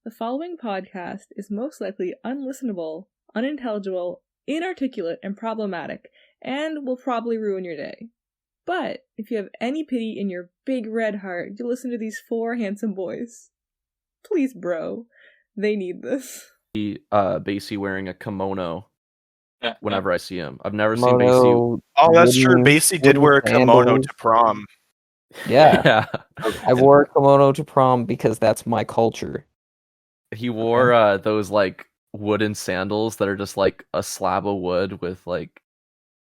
The following podcast is most likely unlistenable, unintelligible, inarticulate, and problematic, and will probably ruin your day. But if you have any pity in your big red heart, you'll listen to these four handsome boys. Please, bro. They need this. Basie wearing a kimono whenever I see him. I've never Kimono, seen Basie. Oh, that's true. Basie did wear a kimono sandals. to prom. Yeah. I wore a kimono to prom because that's my culture. He wore those like wooden sandals that are just like a slab of wood with like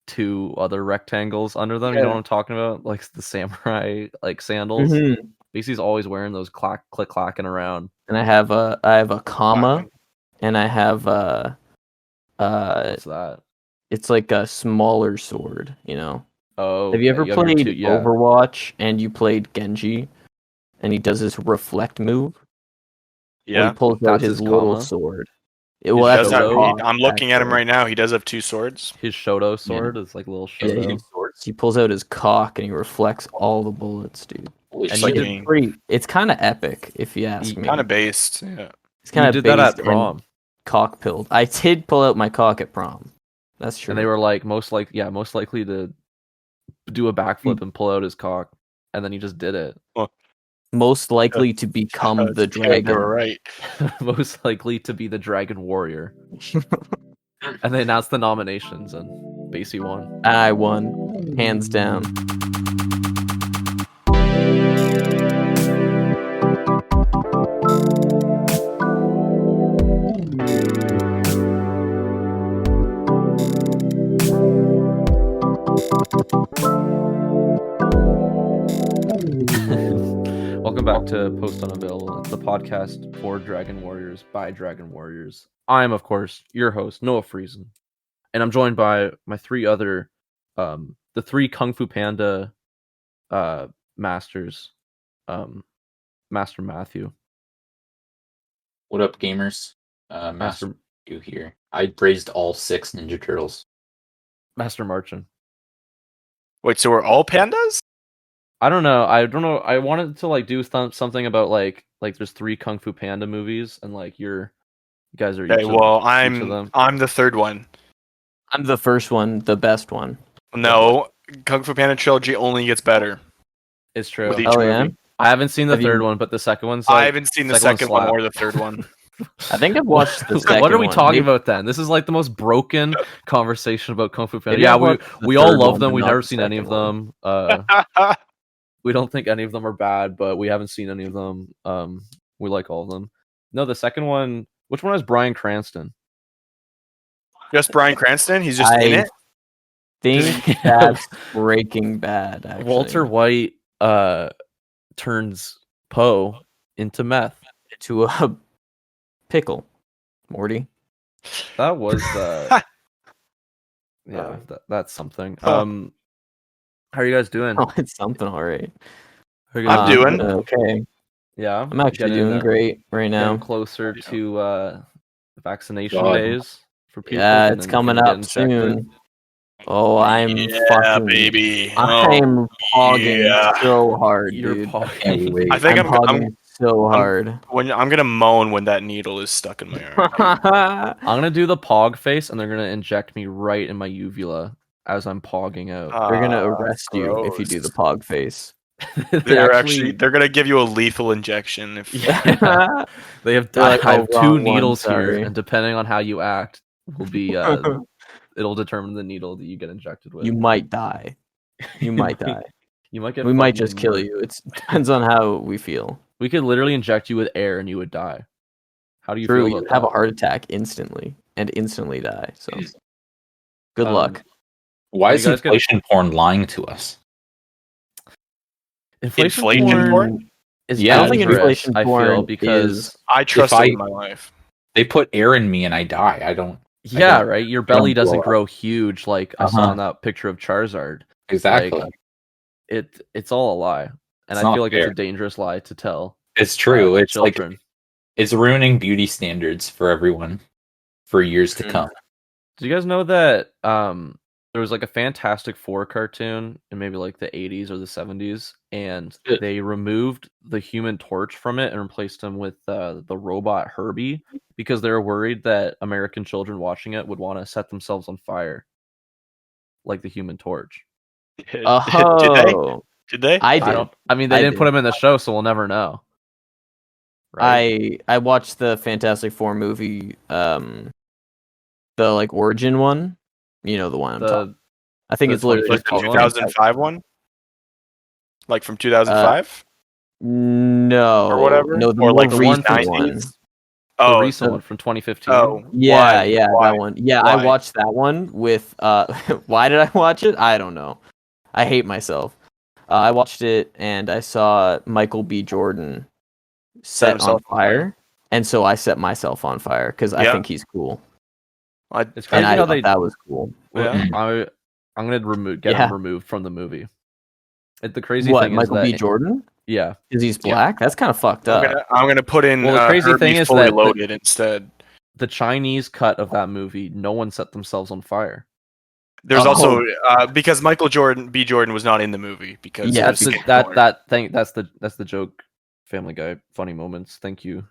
two other rectangles under them. Yeah. You know what I'm talking about? Like the samurai like sandals. Mhm. Basie's always wearing those click clacking around. And I have a comma, and I have What's that? it's like a smaller sword, you know. Oh, Have you ever have your played two- yeah. Overwatch and you played Genji, and he does his reflect move? Where Yeah. he pulls out That's his his little comma? sword. He does have- Shoto, I'm looking at him right now. He does have two swords. His Shoto sword is like a little Yeah, Shoto. he pulls out his cock and he reflects all the bullets, dude. And It's you like did- It's kind of epic, if you ask me. kind of based. Yeah. It's kind You of did that at prom. Cock pilled. I did pull out my cock at prom. That's true. And they were like most likely to do a backflip and pull out his cock, and then he just did it. most likely to become the They dragon. were right. Most likely to be the Dragon Warrior. And they announced the nominations, and Basie won. I won, hands down. Welcome back to Post Unavailable. It's the podcast for Dragon Warriors by Dragon Warriors. I am, of course, your host, Noah Friesen. And I'm joined by my three other, the three Kung Fu Panda masters. Master Matthew. What up, gamers? Master you here. I praised all 6 Ninja Turtles. Master Marchin. Wait, so we're all pandas? I don't know. I wanted to like do something about like there's 3 Kung Fu Panda movies, and like you guys are. Okay, each well, of them. I'm the third one. I'm the first one, the best one. No, Kung Fu Panda trilogy only gets better. It's true. with each Oh movie. yeah, I haven't seen the Have you- third one, but the second one's. I Like, haven't seen the second second one one or slapped. the third one. I think I've watched the second What are we one. talking Maybe- about then? This is like the most broken conversation about Kung Fu Panda. Maybe Yeah, I've watched the we all third love one, them. but We've not never the seen any of second them. We don't think any of them are bad, but we haven't seen any of them. We like all of them. No, the second one. Which one has Bryan Cranston? Just Bryan Cranston? He's just in it? think that's Breaking Bad. Actually. Walter White turns Poe into meth. to a pickle, Morty. That was yeah, that's something. Huh. How are you guys doing? Oh, it's something, all right. How are you I'm guys doing- okay. Yeah, I'm actually getting, doing great right now. getting closer to vaccination God. days for people. Yeah, and it's then coming getting up injected. soon. Oh, I'm Yeah, fucking baby. I'm hogging yeah. so hard, You're dude. Can't wait. I think I'm I'm hogging so hard. gonna moan when that needle is stuck in my arm. I'm gonna do the pog face, and they're gonna inject me right in my uvula as I'm pogging out. They're gonna Ah, arrest you if you do the pog face. They're gonna give you a lethal injection if Yeah. They have, They're like, I "Oh, have 2 wrong one, needles sorry." here, and depending on how you act, will be it'll determine the needle that you get injected with. You might die. You might die. You might get. We might fucking just kill murdered. you. It depends on how we feel. We could literally inject you with air, and you would die. How do you True, feel you about have a that? heart attack instantly and instantly die. So, good luck. Why You is guys get- inflation porn lying to us? Inflation porn is Yeah, I don't think dangerous, inflation I feel, porn because is. I trust I- it in my life. They put air in me and I die. I don't yeah, don't- right. Your belly blow doesn't up. grow huge like I saw Uh-huh. in that picture of Charizard. exactly. Like, it's all a lie, and It's I not feel like it's fair. a dangerous lie to tell. It's true. It's like children. it's ruining beauty standards for everyone for years to Mhm. come. Do you guys know that there was like a Fantastic Four cartoon in maybe like the 80s or the 70s, and they removed the Human Torch from it and replaced him with the robot Herbie because they were worried that American children watching it would want to set themselves on fire like the Human Torch. Oh, Did they? I did. They didn't put him in the show, so we'll never know. Right? I watched the Fantastic Four movie, the like origin one. You know the one I'm talking. I think it's literally like the 2005 one. Like from 2005. No, or whatever. No, the or like more the recent 90s. one. The recent one from 2015. Oh, Yeah, why? that one. Yeah, Why? I watched that one with. Why did I watch it? I don't know. I hate myself. I watched it and I saw Michael B. Jordan set on fire, and so I set myself on fire because I think he's cool. It's crazy how that was cool. Yeah, I'm gonna get him removed from the movie. The crazy thing is Michael that B. Jordan? Yeah, because he's black. That's kind of fucked up. I'm gonna put in. Well, the crazy thing is fully that loaded instead. The Chinese cut of that movie, no one set themselves on fire. There's also because Michael B. Jordan was not in the movie because that's the joke. Family Guy funny moments. Thank you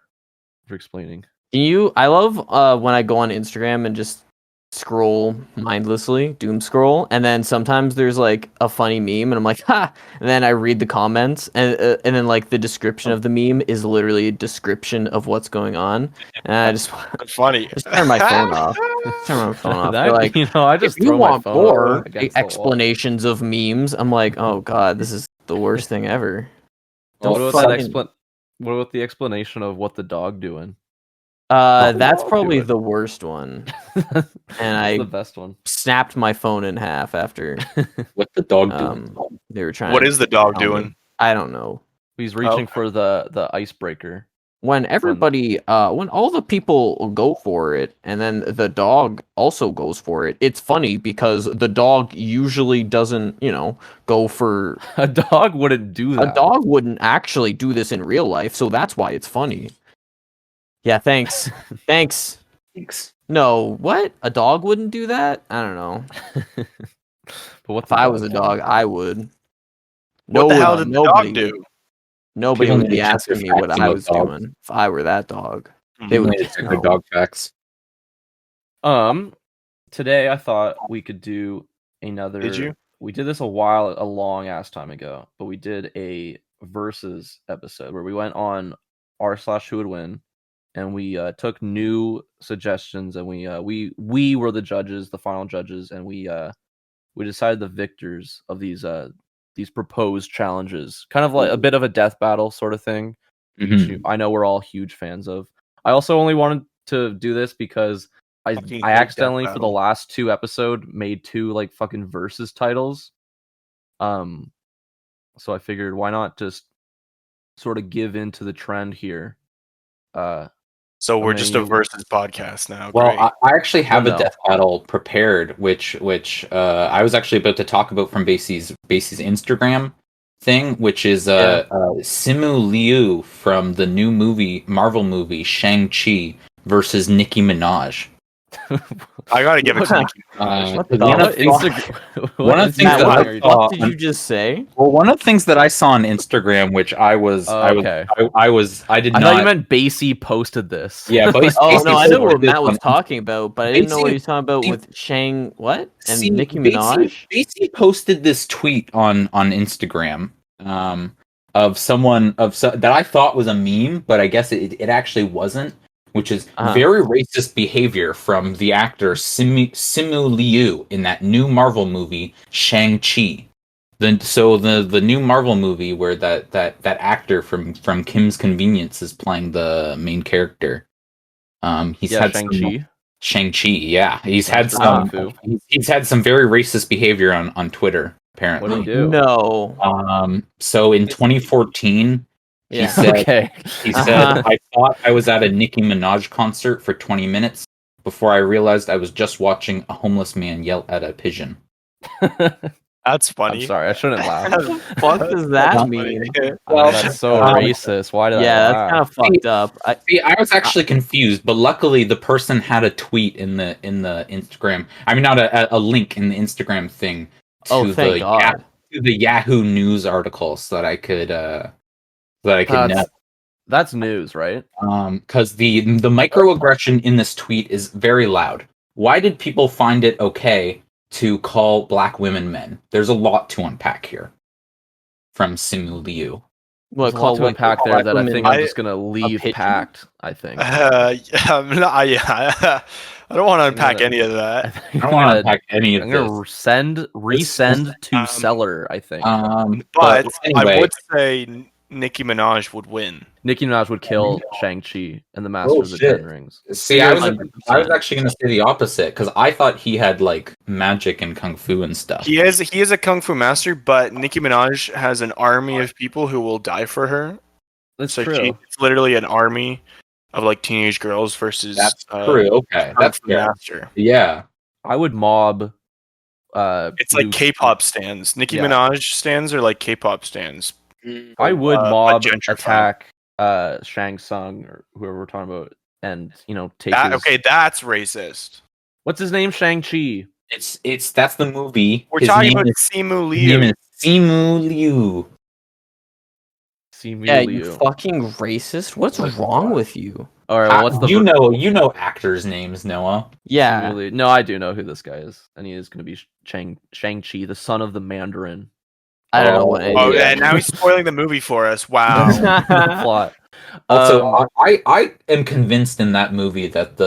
for explaining. I love when I go on Instagram and just scroll mindlessly, doom scroll, and then sometimes there's like a funny meme and I'm like, ha, and then I read the comments and then like the description of the meme is literally a description of what's going on, and I just funny. Just turn my phone off. Like, I just if you want more explanations of memes, I'm like, oh god, this is the worst thing ever. What about the explanation of what the dog doing? That's probably the worst one. And I the best one. Snapped my phone in half after. What's the dog doing? They were trying. What is the dog doing? I don't know. He's reaching for the icebreaker. When everybody, when all the people go for it, and then the dog also goes for it, it's funny because the dog usually doesn't, go for. A dog wouldn't do that. A dog wouldn't actually do this in real life, so that's why it's funny. Yeah, thanks. Thanks. No, what? A dog wouldn't do that? I don't know. But if I was a dog, I would. What the hell did the dog do? Nobody would be asking me what I was doing if I were that dog. They would just check their dog facts. Today I thought we could do another. Did you? We did this a long ass time ago, but we did a versus episode where we went on r/who would win, and we took new suggestions, and we were the judges, the final judges, and we decided the victors of these proposed challenges, kind of like a bit of a death battle sort of thing. Which I know we're all huge fans of. I also only wanted to do this because I accidentally for the last 2 episodes made 2 like fucking versus titles. So I figured why not just sort of give into the trend here. So we're just a versus podcast now. Well, I actually have a death battle prepared, which I was actually about to talk about from Basie's Instagram thing, which is Simu Liu from the new Marvel movie Shang Chi versus Nicki Minaj. I gotta give it to Nicki. One of the things that I saw. What did you just say? Well, one of the things that I saw on Instagram, which I did not. I thought you meant Basie posted this. Yeah, but I know what Matt was talking about, but I didn't know what he was talking about with Shang and Nicki Minaj. Basie posted this tweet on Instagram of someone that I thought was a meme, but I guess it actually wasn't. Which is very racist behavior from the actor Simu Liu in that new Marvel movie Shang Chi. The new Marvel movie where that actor from Kim's Convenience is playing the main character. He's had Shang-Chi. Yeah, he's had some very racist behavior on Twitter apparently. What did he do? No. So in 2014. He said, I thought I was at a Nicki Minaj concert for 20 minutes before I realized I was just watching a homeless man yell at a pigeon. That's I'm funny. sorry, I shouldn't laugh. What the fuck does that That's mean? funny. Well, that's so racist. Why did I Yeah, laugh? that's kind of fucked up. See, I was actually confused, but luckily the person had a tweet in the Instagram. I mean, not a link in the Instagram thing to Oh, thank God. to the Yahoo News article so that I could know. That's news, right? Because the microaggression in this tweet is very loud. Why did people find it okay to call black women men? There's a lot to unpack here. From Simu Liu. There's a lot to unpack there that I think I'm just gonna leave packed. I think. I don't want to unpack any of that. I don't want to unpack any of I'm this. gonna resend to seller. I think. But anyway. I would say Nicki Minaj would win. Nicki Minaj would kill Shang Chi and the Master of the Ten Rings. See, I was actually going to say the opposite because I thought he had like magic and kung fu and stuff. He is a kung fu master, but Nicki Minaj has an army of people who will die for her. That's so true. It's literally an army of like teenage girls versus. That's true. Okay, that's master. Yeah, I would mob. It's like K-pop stands. Nicki Minaj stands are like K-pop stands. I would mob attack Shang Tsung or whoever we're talking about, and take his... Okay, that's racist. What's his name? Shang-Chi. That's the movie. We're talking about Simu Liu. His name is Simu Liu. You fucking racist. What's wrong with you? All right, what's the you know actors' names, Noah? Yeah. No, I do know who this guy is, and he is going to be Shang-Chi, the son of the Mandarin. I don't know what. Yeah, now he's spoiling the movie for us. Wow. Plot. Also, I am convinced in that movie that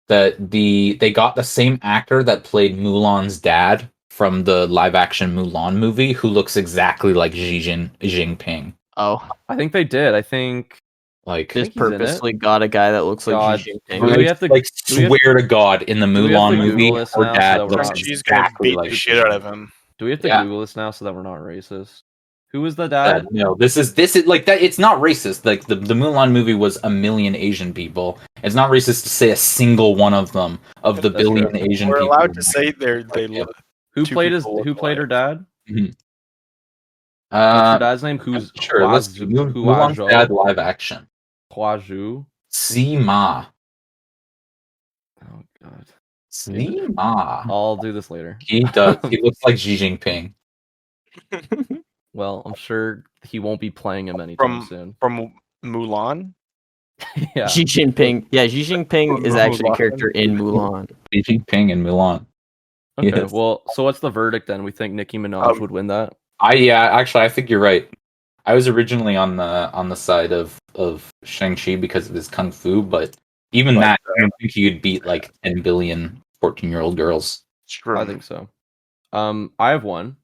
they got the same actor that played Mulan's dad from the live-action Mulan movie, who looks exactly like Xi Jinping. Oh, I think they did. I think just purposely got a guy that looks like Xi Jinping. Do we have to swear to God in the Mulan movie? Her dad looks She's gonna exactly beat like the shit out of him. Do we have to Google this now so that we're not racist? Who was the dad? No, this is like that. It's not racist. Like the Mulan movie was a million Asian people. It's not racist to say a single one of them of the billion Asian people. We're allowed to say they look. Who played her dad? Mm-hmm. What's her dad's name? Who's sure? Mulan's dad live action. Hua Zhu. Sima. Oh God. Sima. I'll do this later. He does. He looks like Xi Jinping. Well, I'm sure he won't be playing him anytime soon. From Mulan? Yeah. Xi Jinping. Yeah, Xi Jinping is actually a character in Mulan. Xi Jinping in Mulan. Okay, Yes. well, so what's the verdict then? We think Nicki Minaj would win that? Actually, I think you're right. I was originally on the side of Shang-Chi because of his kung fu, but even that, I don't think he could beat like 10 billion 14-year-old girls. Sure. I think so. I have one.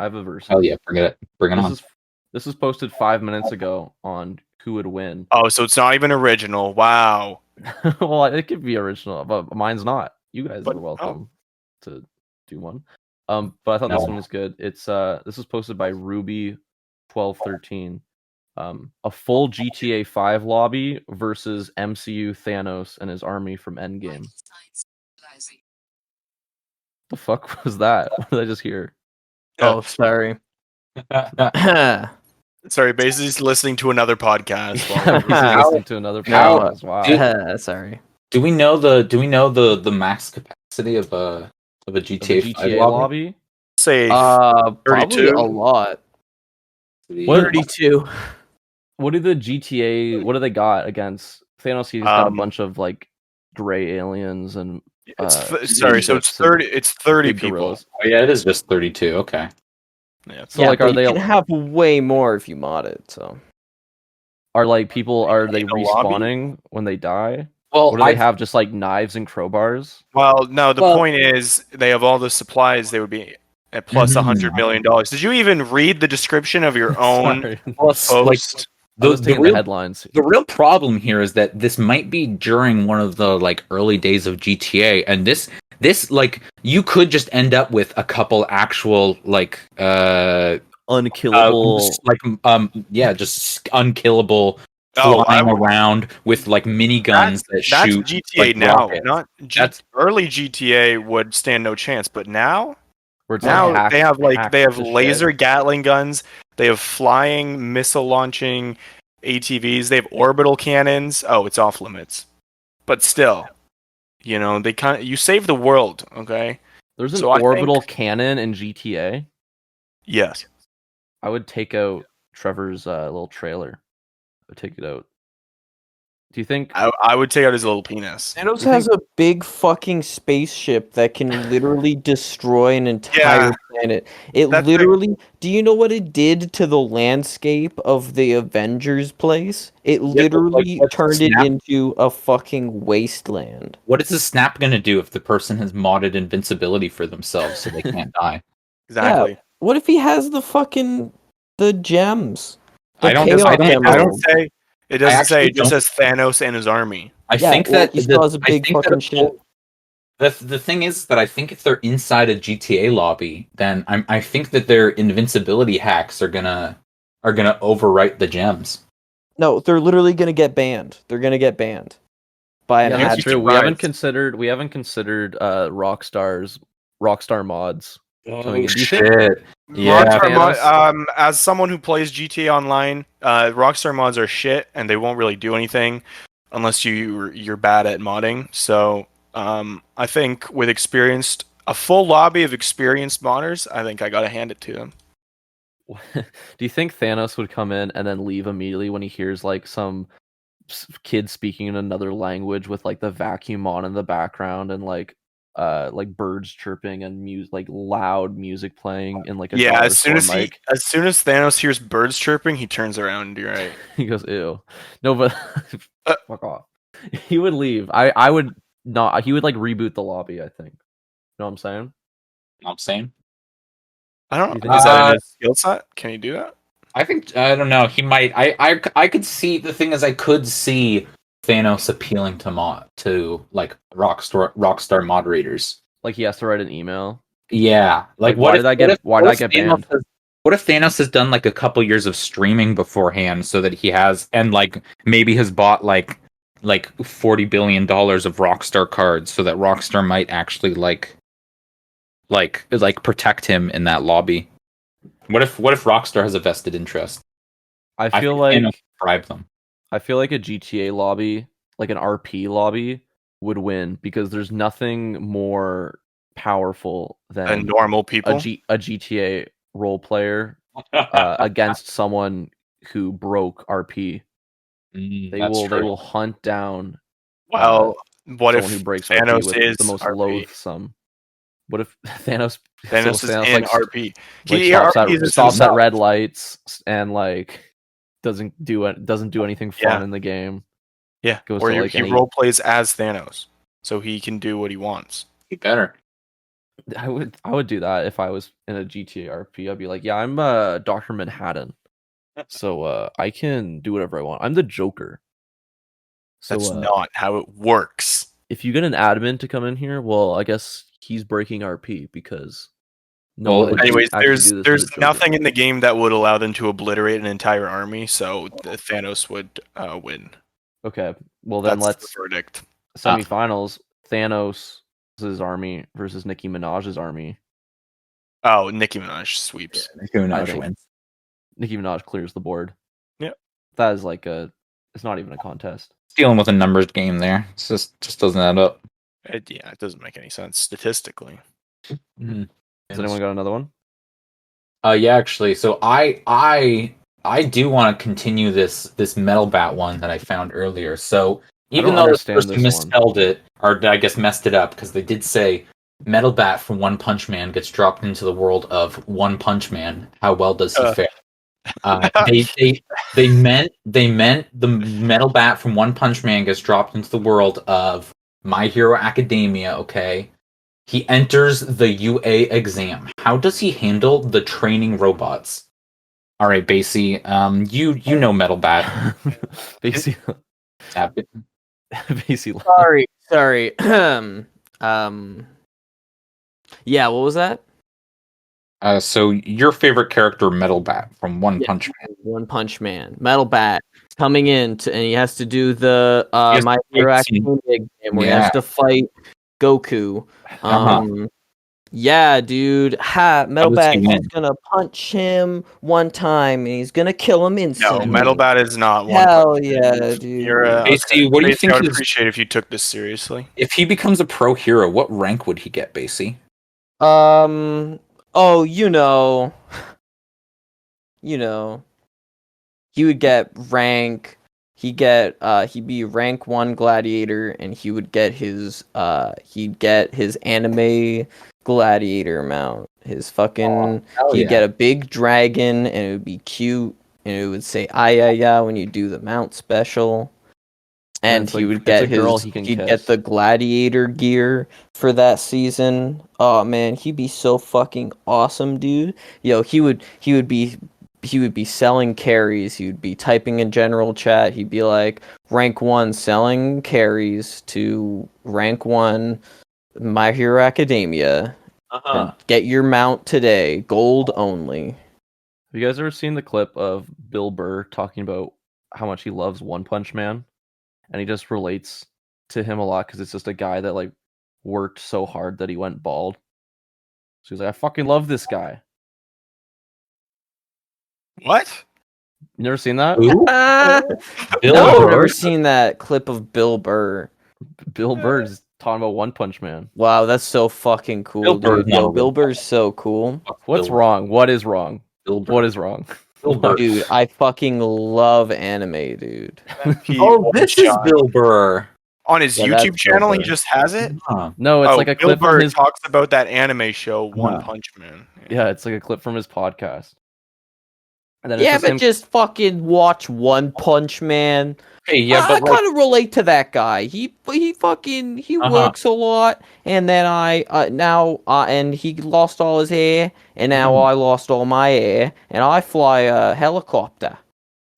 I have a verse. Oh yeah, forget it. Bring it on. This was posted 5 minutes ago on who would win. Oh, so it's not even original. Wow. Well, it could be original, but mine's not. You guys are welcome to do one. But I thought this one was good. It's this was posted by Ruby1213. A full GTA 5 lobby versus MCU Thanos and his army from Endgame. The fuck was that? What did I just hear? Oh, sorry. Sorry, Basie's listening to another podcast. Listening to another podcast. Wow. Sorry. Do we know the max capacity of a GTA 5 lobby? Say probably a lot. 32. What do the GTA? What do they got against Thanos? He's got a bunch of like gray aliens and. So it's 30. It's 30 people. Gorillas. Oh yeah, it is just 32. Okay. Yeah. So like, are they? You can have way more if you mod it. So. Are they respawning when they die? Well, or do they have just like knives and crowbars? Well, no. The point is, they have all the supplies. They would be at plus $100 million. Did you even read the description of your own post? I was taking the headlines. The real problem here is that this might be during one of the like early days of GTA, and this like you could just end up with a couple actual like unkillable just unkillable flying around with like miniguns that shoot. That's GTA like, now. rockets. Not That's early GTA would stand no chance, but now Where it's now like they have hacked to laser shit. Gatling guns. They have flying missile launching ATVs. They have orbital cannons. Oh, it's off limits. But still, you save the world, okay? There's an So I orbital think- cannon in GTA. Yes. I would take out Trevor's little trailer. I would take it out. Do you think? I would take out his little penis. Thanos has a big fucking spaceship that can literally destroy an entire planet. Do you know what it did to the landscape of the Avengers place? It literally turned it into a fucking wasteland. What is the snap gonna do if the person has modded invincibility for themselves so they can't die? Exactly. Yeah. What if he has the gems? I don't say. It doesn't say. It just don't. says Thanos and his army. I think that he still has a big fucking ship. The thing is that I think if they're inside a GTA lobby, then I think that their invincibility hacks are gonna overwrite the gems. No, they're literally gonna get banned. They're gonna get banned by an That's ad. true. We haven't considered Rockstar mods. Oh shit! Yeah, Rockstar as someone who plays GTA Online, Rockstar mods are shit, and they won't really do anything unless you're bad at modding. So I think with a full lobby of experienced modders, I think I gotta hand it to them. Do you think Thanos would come in and then leave immediately when he hears like some kid speaking in another language with like the vacuum on in the background and like birds chirping and like loud music playing in like a as soon as mic? as soon as Thanos hears birds chirping, he turns around. You're right. He goes, "Ew." No, but fuck off. He would leave. I would not. He would like reboot the lobby. I think. You know what I'm saying? You know what I'm saying? I don't know. Is that in his skill set? Can he do that? I don't know. He might. I could see. The thing is, I could see Thanos appealing to like Rockstar moderators. Like he has to write an email. Yeah. Like why did I get banned? What if Thanos has done like a couple years of streaming beforehand so that he has, and like maybe has bought like $40 billion of Rockstar cards so that Rockstar might actually like protect him in that lobby. What if Rockstar has a vested interest? I feel like bribe them. I feel like a GTA lobby, like an RP lobby, would win because there's nothing more powerful than normal people. A GTA role player against someone who broke RP. They will hunt down. Well, what if who breaks Thanos RP is the most RP? Loathsome? What if Thanos is in RP? Stops at red lights and like doesn't do anything fun in the game. Yeah, goes or to, like, he role plays as Thanos, so he can do what he wants. He better. I would do that if I was in a GTA RP. I'd be like, yeah, I'm Dr. Manhattan, so I can do whatever I want. I'm the Joker. So, that's not how it works. If you get an admin to come in here, well, I guess he's breaking RP because. Anyways, there's nothing in the game that would allow them to obliterate an entire army, so Thanos would win. Okay, well then That's let's the verdict. Semifinals. Thanos' army versus Nicki Minaj's army. Oh, Nicki Minaj sweeps. Yeah, Nicki Minaj wins. Nicki Minaj clears the board. Yeah, that is it's not even a contest. Dealing with a numbers game there. It just doesn't add up. It doesn't make any sense statistically. Mm-hmm. Has anyone got another one? Yeah, actually. So I do want to continue this metal bat one that I found earlier. So even though this person misspelled it, or I guess messed it up, because they did say metal bat from One Punch Man gets dropped into the world of One Punch Man. How well does he fare? They meant the metal bat from One Punch Man gets dropped into the world of My Hero Academia. Okay. He enters the UA exam. How does he handle the training robots? All right, Basie. You know Metal Bat. Basie. Basie. Sorry. Yeah. What was that? So your favorite character, Metal Bat from One Punch Man. One Punch Man. Metal Bat. coming in, and he has to do the My Hero Academia game where he has to fight Goku. Yeah, dude. Metal Bat is gonna punch him one time, and he's gonna kill him instantly. No, Metal Bat is not one. Hell yeah, dude. Basie, what do you think? I would appreciate if you took this seriously. If he becomes a pro hero, what rank would he get, Basie? Oh, you know, he would get rank. He'd be rank 1 gladiator, and he would get his anime gladiator mount. His fucking he'd get a big dragon, and it would be cute, and it would say "ay when you do the mount special. And he would get he'd get the gladiator gear for that season. Oh man, he'd be so fucking awesome, dude. Yo, he would be selling carries. He would be typing in general chat. He'd be like, rank 1 selling carries to rank 1 My Hero Academia. Get your mount today, gold only. Have you guys ever seen the clip of Bill Burr talking about how much he loves One Punch Man? And he just relates to him a lot because it's just a guy that like worked so hard that he went bald. So he's like, I fucking love this guy. What? You never seen that? No, I've never seen that clip of Bill Burr. Bill Burr's talking about One Punch Man. Wow, that's so fucking cool, dude. Bill Burr's so cool. What's wrong? What is wrong? What is wrong? Dude, I fucking love anime, dude. This is Bill Burr. On his YouTube channel, he just has it? No, it's like a clip Bill Burr from his... talks about that anime show, One Punch Man. Yeah, it's like a clip from his podcast. And then just fucking watch One Punch Man. Hey, yeah, I kind of relate to that guy. He works a lot, and then and he lost all his hair, and now I lost all my hair, and I fly a helicopter.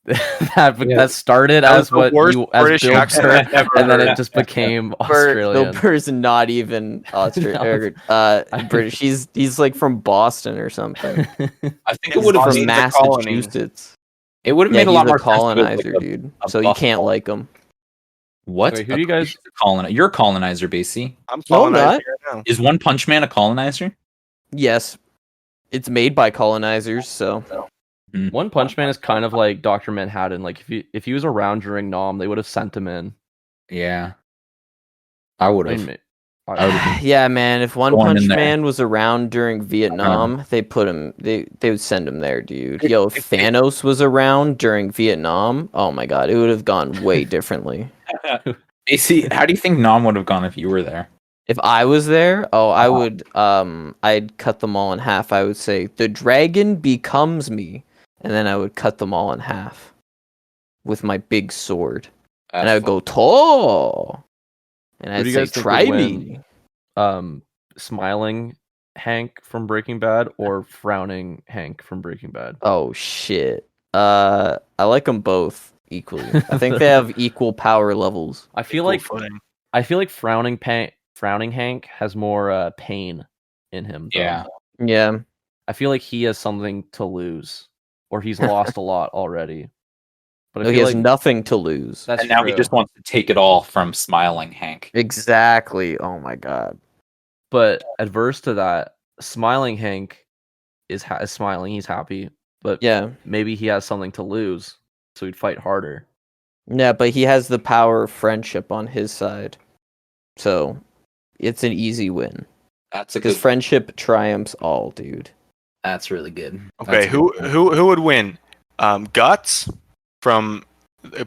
that started as what you as Bill Burr, and then it just became Australian. Bill Burr's not even Australian. British. He's like from Boston or something. I think it would have from Massachusetts. It would have made a lot more colonizer, dude. So you can't like him. What? Wait, who do you guys? You're a colonizer, Basie. I'm colonizing right now. Is One Punch Man a colonizer? Yes, it's made by colonizers. So One Punch Man is kind of like Dr. Manhattan. Like if he was around during Nom, they would have sent him in. Yeah, I would have. Yeah, man. If One Punch Man was around during Vietnam, they put him. They would send him there, dude. Yo, if Thanos was around during Vietnam, oh my god, it would have gone way differently. AC, how do you think Nom would have gone if you were there? If I was there, I would. I'd cut them all in half. I would say the dragon becomes me, and then I would cut them all in half with my big sword, and I would go tall. And I'd say, try me. Smiling Hank from Breaking Bad or frowning Hank from Breaking Bad? Oh, shit. I like them both equally. I think they have equal power levels. I feel like frowning Hank has more pain in him. Yeah. Yeah. I feel like he has something to lose, or he's lost a lot already. But he has nothing to lose. And now he just wants to take it all from smiling Hank. Exactly. Oh my god. But adverse to that, smiling Hank is smiling. He's happy. But maybe he has something to lose, so he'd fight harder. Yeah, but he has the power of friendship on his side. So it's an easy win. That's because friendship triumphs all, dude. That's really good. Okay, who would win? Guts from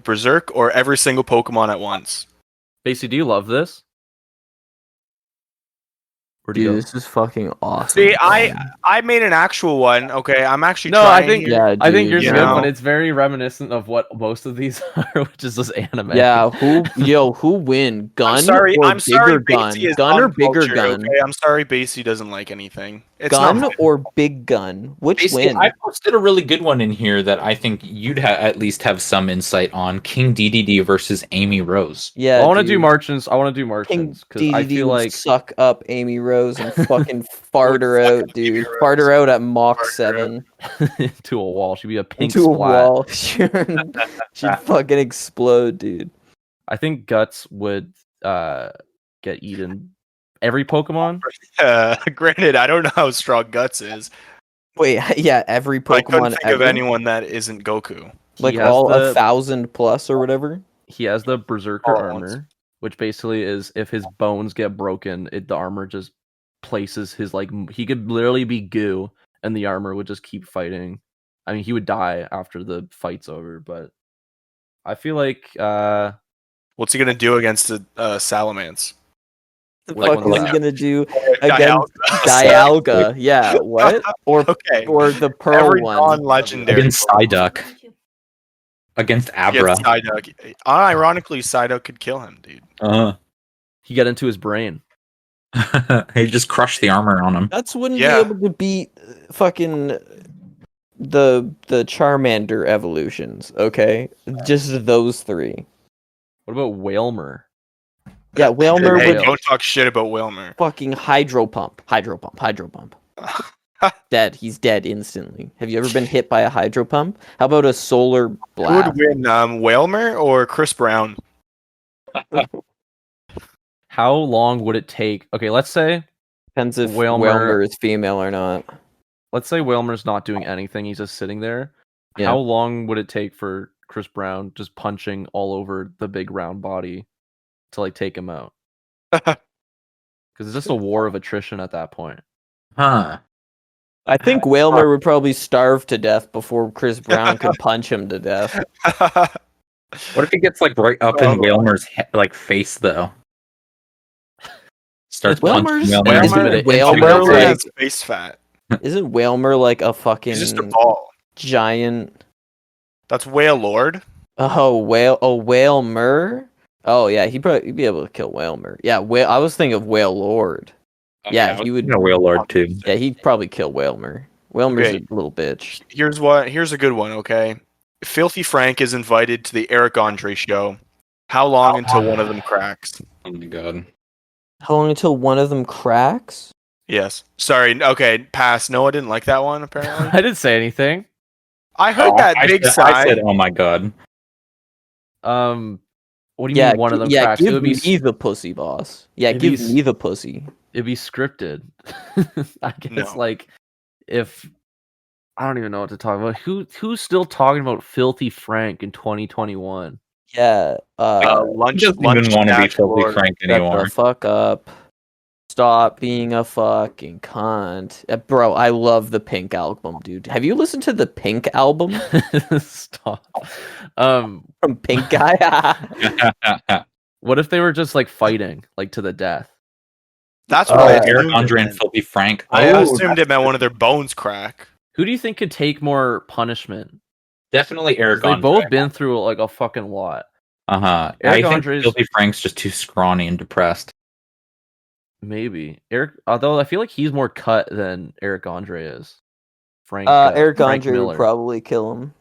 Berserk or every single Pokemon at once? Basie, do you love this? Dude, this is fucking awesome. See, I made an actual one. Okay, I'm actually trying. I think yours is good, but it's very reminiscent of what most of these are, which is just anime. Yeah, who win? Gun? I'm sorry, Gun or bigger gun? Okay? I'm sorry, Basie doesn't like anything. It's gun not. or big gun? Which Basically, win? I posted a really good one in here that I think you'd at least have some insight on: King DDD versus Amy Rose. Yeah, I want to do dude. merchants. I want to do King merchants because DDD I feel would like suck up Amy Rose and fucking fart her fuck out, up Amy dude. Rose. Fart her out at Mach Fart her out. 7 into a wall. She'd be a pink into a splat. wall. She'd fucking explode, dude. I think Guts would get eaten. Every Pokemon. Granted, I don't know how strong Guts is. Wait, yeah, every I couldn't Pokemon think ever? of anyone that isn't Goku. Like He has all the 1,000 plus or whatever? he has the Berserker All at armor, which basically is if his bones get broken, the armor just places his he could literally be goo, and the armor would just keep fighting. I mean, he would die after the fight's over, but I feel like What's he gonna do against the Salamence? The Which fuck one's is he that? gonna do against Dialga. Dialga? Yeah, what? Or Okay. the Pearl Every one. non-legendary Against Psyduck. Against Abra. against Psyduck. Unironically, Psyduck could kill him, dude. he got into his brain. He just crushed the armor on him. That's wouldn't Yeah. be able to beat fucking the Charmander evolutions, okay? Just those three. What about Whalmer? Yeah, Whalmer Hey, would don't talk shit about Wilmer. fucking hydro pump. Dead. He's dead instantly. Have you ever been hit by a hydro pump? How about a solar Who blast? would win, Whalmer or Chris Brown? How long would it take? Okay, let's say Depends if Whalmer- Whalmer is female or not. Whalmer's not doing anything. He's just sitting there. Yeah. How long would it take for Chris Brown just punching all over the big round body to take him out? Because it's just a war of attrition at that point. Huh. I think Whalmer would probably starve to death before Chris Brown could punch him to death. What if he gets right up in Whalmer's face though? Starts Whalmer's- punching Whalmer. Isn't Whalmer Whalmer Whalmer like has face fat. isn't Whalmer like a fucking He's just a ball. giant That's Whale Lord. Whalmer? Oh yeah, he'd be able to kill Whalmer. Yeah, I was thinking of Whale Lord. Yeah, he would. A Whale Lord too. Yeah, he'd probably kill Whalmer. Whalmer's Okay. a little bitch. Here's a good one, okay? Filthy Frank is invited to the Eric Andre show. How long until one of them cracks? Oh my god. How long until one of them cracks? Yes. Sorry, okay, pass. Noah didn't like that one, apparently. I didn't say anything. I heard that I big said, sigh. I said, oh my god. What do you mean one of them cracks? Give It would be me the pussy, boss. Yeah, it'd give be me the pussy. it'd be scripted. I guess No. if I don't even know what to talk about. Who's still talking about Filthy Frank in 2021? Yeah. Lunch, He doesn't even want to be Bachelor. Filthy Frank Shut anymore. the fuck up. Stop being a fucking cunt. Bro, I love the Pink album, dude. Have you listened to the Pink album Stop. from Pink Guy? What if they were just fighting to the death? That's what I Eric assumed Andre it and meant. Filthy Frank. I Oh, assumed it meant one of their bones crack. Who do you think could take more punishment? definitely Eric 'Cause Andre. they've both been through a fucking lot. I Eric think Andre's- Filthy Frank's just too scrawny and depressed. Maybe Eric, although I feel like he's more cut than Eric Andre is. Eric Frank Andre Miller. would probably kill him.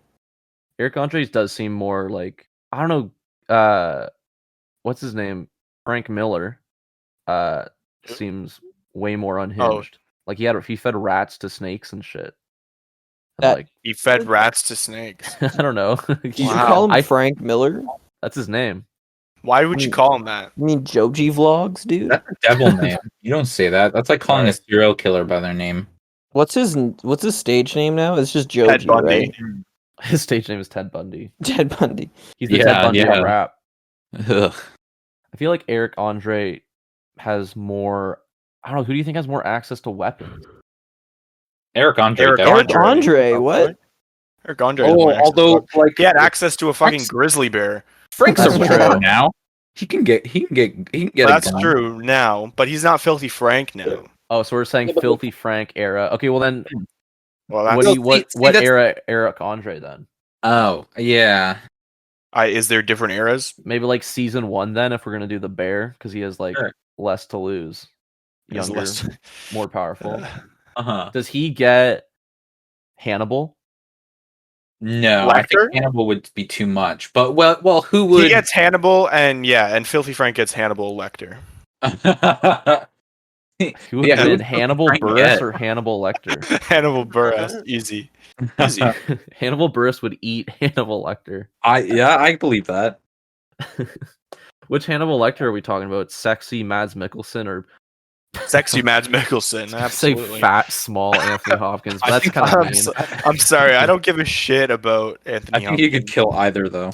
Eric Andre's does seem more I don't know. What's his name? Frank Miller. Seems way more unhinged. He fed rats to snakes and shit. And, He fed rats to snakes. I don't know. Did you Wow. call him Frank Miller? That's his name. Why would you call him that? You mean Joji Vlogs, dude? That's a devil name. You don't say that. That's like calling a serial killer by their name. What's his stage name now? It's just Joji, Ted Bundy. right? His stage name is Ted Bundy. Ted Bundy. He's the Yeah, Ted Bundy yeah. of rap. Ugh. I feel like Eric Andre has more. I don't know. Who do you think has more access to weapons? Eric Andre. Eric definitely. Eric Andre, what? Eric Andre. Oh, although he had access to a fucking Frank's- grizzly bear. Frank's a That's pro true. now. He can get a That's gun. true now, but he's not Filthy Frank now. Oh, so we're saying Filthy Frank era. Okay, well then, Well, that's, what that's- era Eric Andre then? Oh, yeah. is there different eras? Maybe season 1 then, if we're gonna do the bear, because he has Sure. less to lose, He has younger, less- more powerful. Does he get Hannibal? No, Lecter? I think Hannibal would be too much. But well, who would? He gets Hannibal, and Filthy Frank gets Hannibal Lecter. Who would Yeah, win, who's Hannibal Frank Buress get? or Hannibal Lecter? Hannibal Buress, easy. Easy. Hannibal Buress would eat Hannibal Lecter. I believe that. Which Hannibal Lecter are we talking about? Sexy Mads Mikkelsen or Sexy Mads Mikkelsen, say absolutely. fat, small Anthony Hopkins? But I that's think kind of mean. I'm sorry, I don't give a shit about Anthony I think you could kill either though.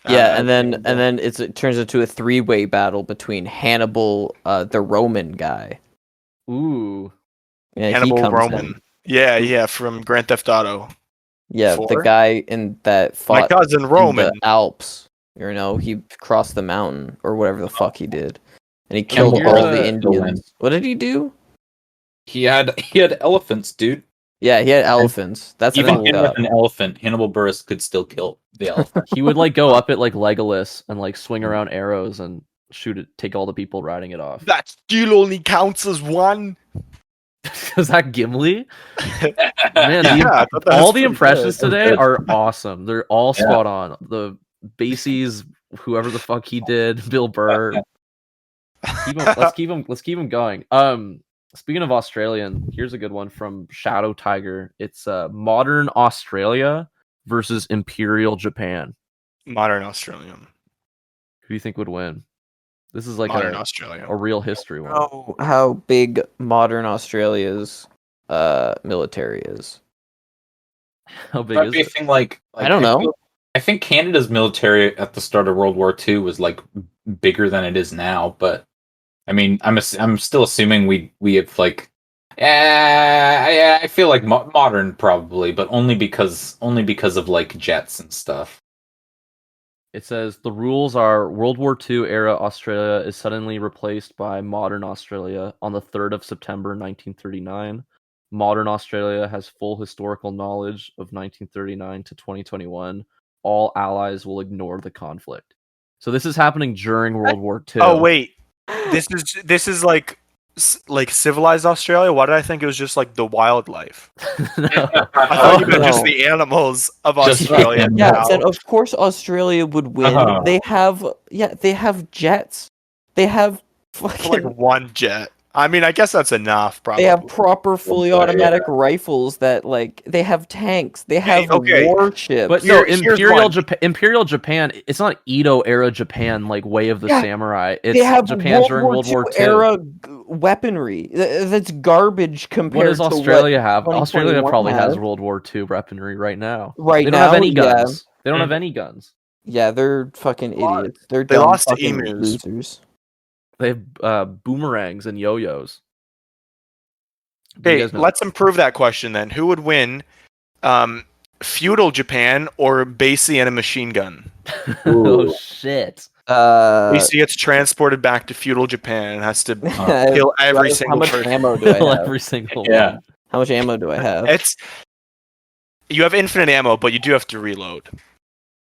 Yeah, and then it turns into a 3-way battle between Hannibal, the Roman guy. Ooh. Yeah, he Hannibal comes Roman. in. Yeah, from Grand Theft Auto. Yeah, the 4? guy that My fought cousin in Roman. the Alps. You know, he crossed the mountain or whatever the fuck he did, and he Yeah, killed here's all a- the Indians. What did he do? He had elephants, dude. Yeah, he had elephants. That's Even fucked with up. an elephant, Hannibal Buress could still kill the elephant. He would like go up it like Legolas and like swing around arrows and shoot it, take all the people riding it off. That still only counts as one. Is that Gimli? Man, Yeah, I thought that all was the pretty impressions good. today are awesome. They're all Yeah. spot on. The Basie's, whoever the fuck he did, Bill Burr. Let's keep him going. Speaking of Australian, here's a good one from Shadow Tiger. It's modern Australia versus Imperial Japan. Modern Australian. Who do you think would win? This is like Modern Australia. a real history one. How big modern Australia's military is? How big Might is be a it? thing like I don't know. I think Canada's military at the start of World War II was like bigger than it is now, but I mean, I'm still assuming we have like, yeah, I feel like modern probably, but only because of like jets and stuff. It says the rules are World War II era Australia is suddenly replaced by modern Australia on the 3rd of September 1939. Modern Australia has full historical knowledge of 1939 to 2021. All allies will ignore the conflict. So this is happening during World War II. Oh wait, this is like civilized Australia. Why did I think it was just like the wildlife? No. I thought you meant just no. the animals of Just Australia. the Yeah, now. then of course Australia would win. Uh-huh. They have jets. They have fucking. Like one jet. I mean, I guess that's enough. Probably. They have proper fully Yeah. automatic rifles that they have tanks. They have okay. warships. But Here- no, here's Imperial Japan. It's not Edo era Japan like Way of the Yeah, Samurai. It's they have Japan during World War II. era weaponry. That's garbage compared What does to Australia what have? Australia 2021 probably has has. World War II weaponry right now. Right They don't now, have any yeah. guns. They don't have any guns. Yeah, they're fucking Lot- idiots. They're they dumb lost to fucking emus. losers. They have boomerangs and yo-yos. Do you Okay, guys know- let's improve that question then. Who would win, feudal Japan or Basie and a machine gun? Oh shit! Basie gets transported back to feudal Japan and has to kill every how single much person. ammo do I have? Every single Yeah. one. How much ammo do I have? You have infinite ammo, but you do have to reload.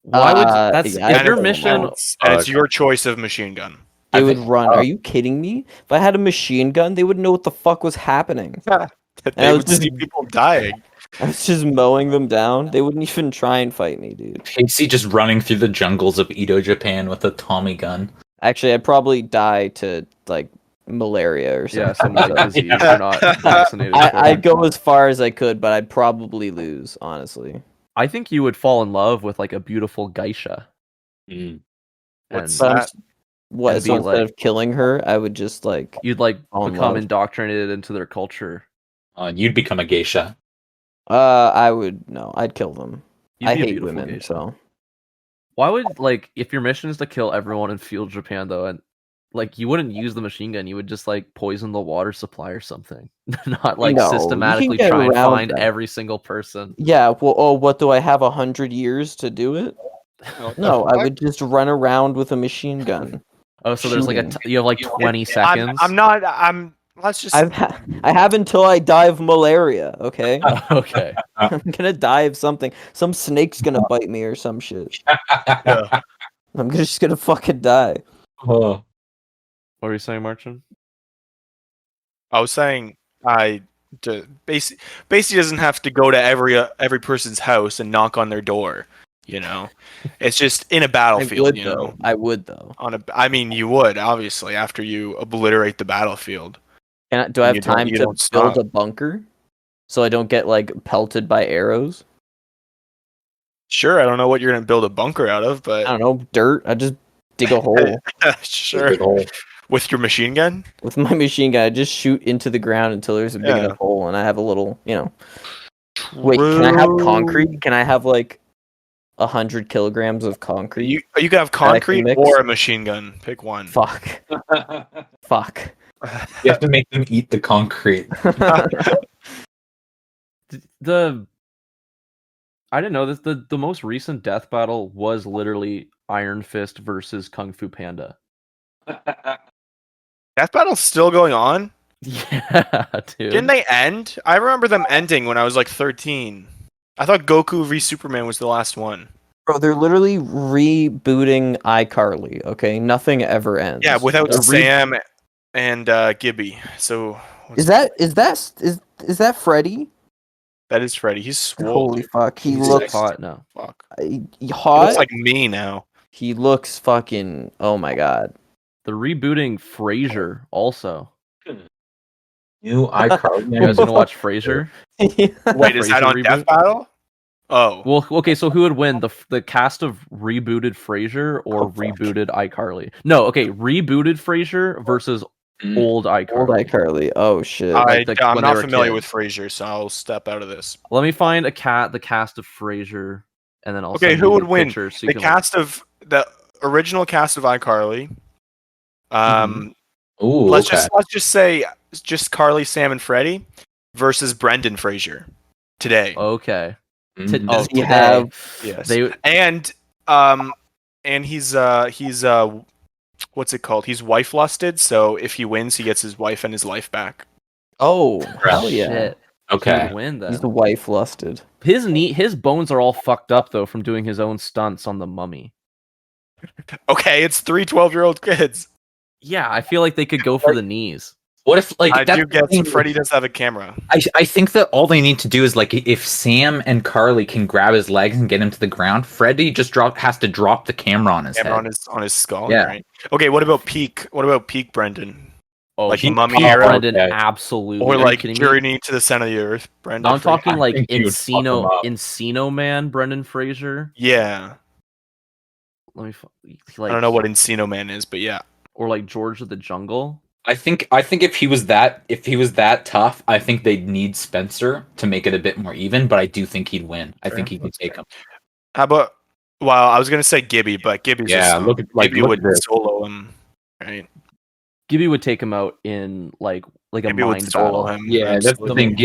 Why would that's yeah, if I your don't mission? know. And it's your choice of machine gun. They I would think- run. Are you kidding me? If I had a machine gun, they wouldn't know what the fuck was happening. I They was would see just- people dying. I was just mowing them down. They wouldn't even try and fight me, dude. Casey just running through the jungles of Edo, Japan with a Tommy gun. Actually, I'd probably die to like malaria or something. Yeah, some like so- disease Yeah. you're not vaccinated for. I'd go as far as I could, but I'd probably lose, honestly. I think you would fall in love with like a beautiful geisha. What's And that? What? It'd So be instead like- of killing her, I would just like. you'd like Fall in become love. indoctrinated into their culture. You'd become a geisha. I would no. I'd kill them. You'd I be a hate beautiful women, geisha. so Why would like if your mission is to kill everyone in feudal Japan though, and like you wouldn't use the machine gun, you would just like poison the water supply or something, not like No, you can systematically get try and around find that. every single person. yeah. Well, oh, what do I have? 100 years to do it? No, I would just run around with a machine gun. Oh, so there's like Shooting. you have like 20 seconds. I'm not. Let's just. I have until I die of malaria. Okay, Okay. I'm gonna die of something. Some snake's gonna bite me or some shit. Yeah. I'm just gonna fucking die. Oh. What were you saying, Martin? I was saying, I Basie doesn't have to go to every person's house and knock on their door. It's just in a battlefield. I would though. I mean, you would obviously after you obliterate the battlefield. Do I have time to build a bunker so I don't get like pelted by arrows? Sure, I don't know what you're gonna build a bunker out of, but I don't know, dirt. I just dig a hole. Sure. With your machine gun? With my machine gun, I just shoot into the ground until there's a big enough hole, and I have a little, Wait, can I have concrete? Can I have like 100 kilograms of concrete? You can have concrete or a machine gun. Pick one. Fuck. Fuck. You have to make them eat the concrete. I didn't know this. The most recent death battle was literally Iron Fist versus Kung Fu Panda. Death battle's still going on? Yeah, dude. Didn't they end? I remember them ending when I was like 13. I thought Goku v Superman was the last one. Bro, they're literally rebooting iCarly, okay? Nothing ever ends. Yeah, without Sam and Gibby. So is that Freddy? That is Freddy. He's swole. Holy fuck. He looks hot now. Fuck. Hot? He looks like me now. He looks fucking, oh my god. They're rebooting Frasier also. New iCarly. You guys gonna watch Frasier? Wait, is that on reboot? Death Battle? Oh. Well, okay, so who would win? The cast of rebooted Frasier or rebooted iCarly? No, okay, rebooted Frasier versus old iCarly. Old iCarly. Oh shit. I'm not familiar with Frasier, so I'll step out of this. Let me find the cast of Frasier, and then I'll who would win? So the cast of the original cast of iCarly. Let's just say just Carly, Sam, and Freddie versus Brendan Fraser today. Okay. Does he have? Yes. And he's what's it called? He's wife lusted. So if he wins, he gets his wife and his life back. Oh hell yeah! Shit. Okay. He win then. He's the wife lusted. His bones are all fucked up though from doing his own stunts on the Mummy. Okay, it's 3 12-year-old kids. Yeah, I feel like they could go for the knees. What if I do guess Freddy does have a camera? I think that all they need to do is like if Sam and Carly can grab his legs and get him to the ground, Freddy just has to drop the camera on his head. on his skull. Yeah. Right? Okay. What about peak Brendan? Oh, like Mummy era, Brendan, absolutely. Or like Journey to the Center of the Earth, Brendan. No, I'm talking like Encino Man, Brendan Fraser. Yeah. Let me. I don't know what Encino Man is, but yeah. Or like George of the Jungle. I think if he was that tough, I think they'd need Spencer to make it a bit more even. But I do think he'd win. I think he could take him. How about? Well, I was gonna say Gibby, but Gibby's Gibby would solo him, right? Gibby would take him out in like a Gibby mind battle. Him, yeah, that's the thing.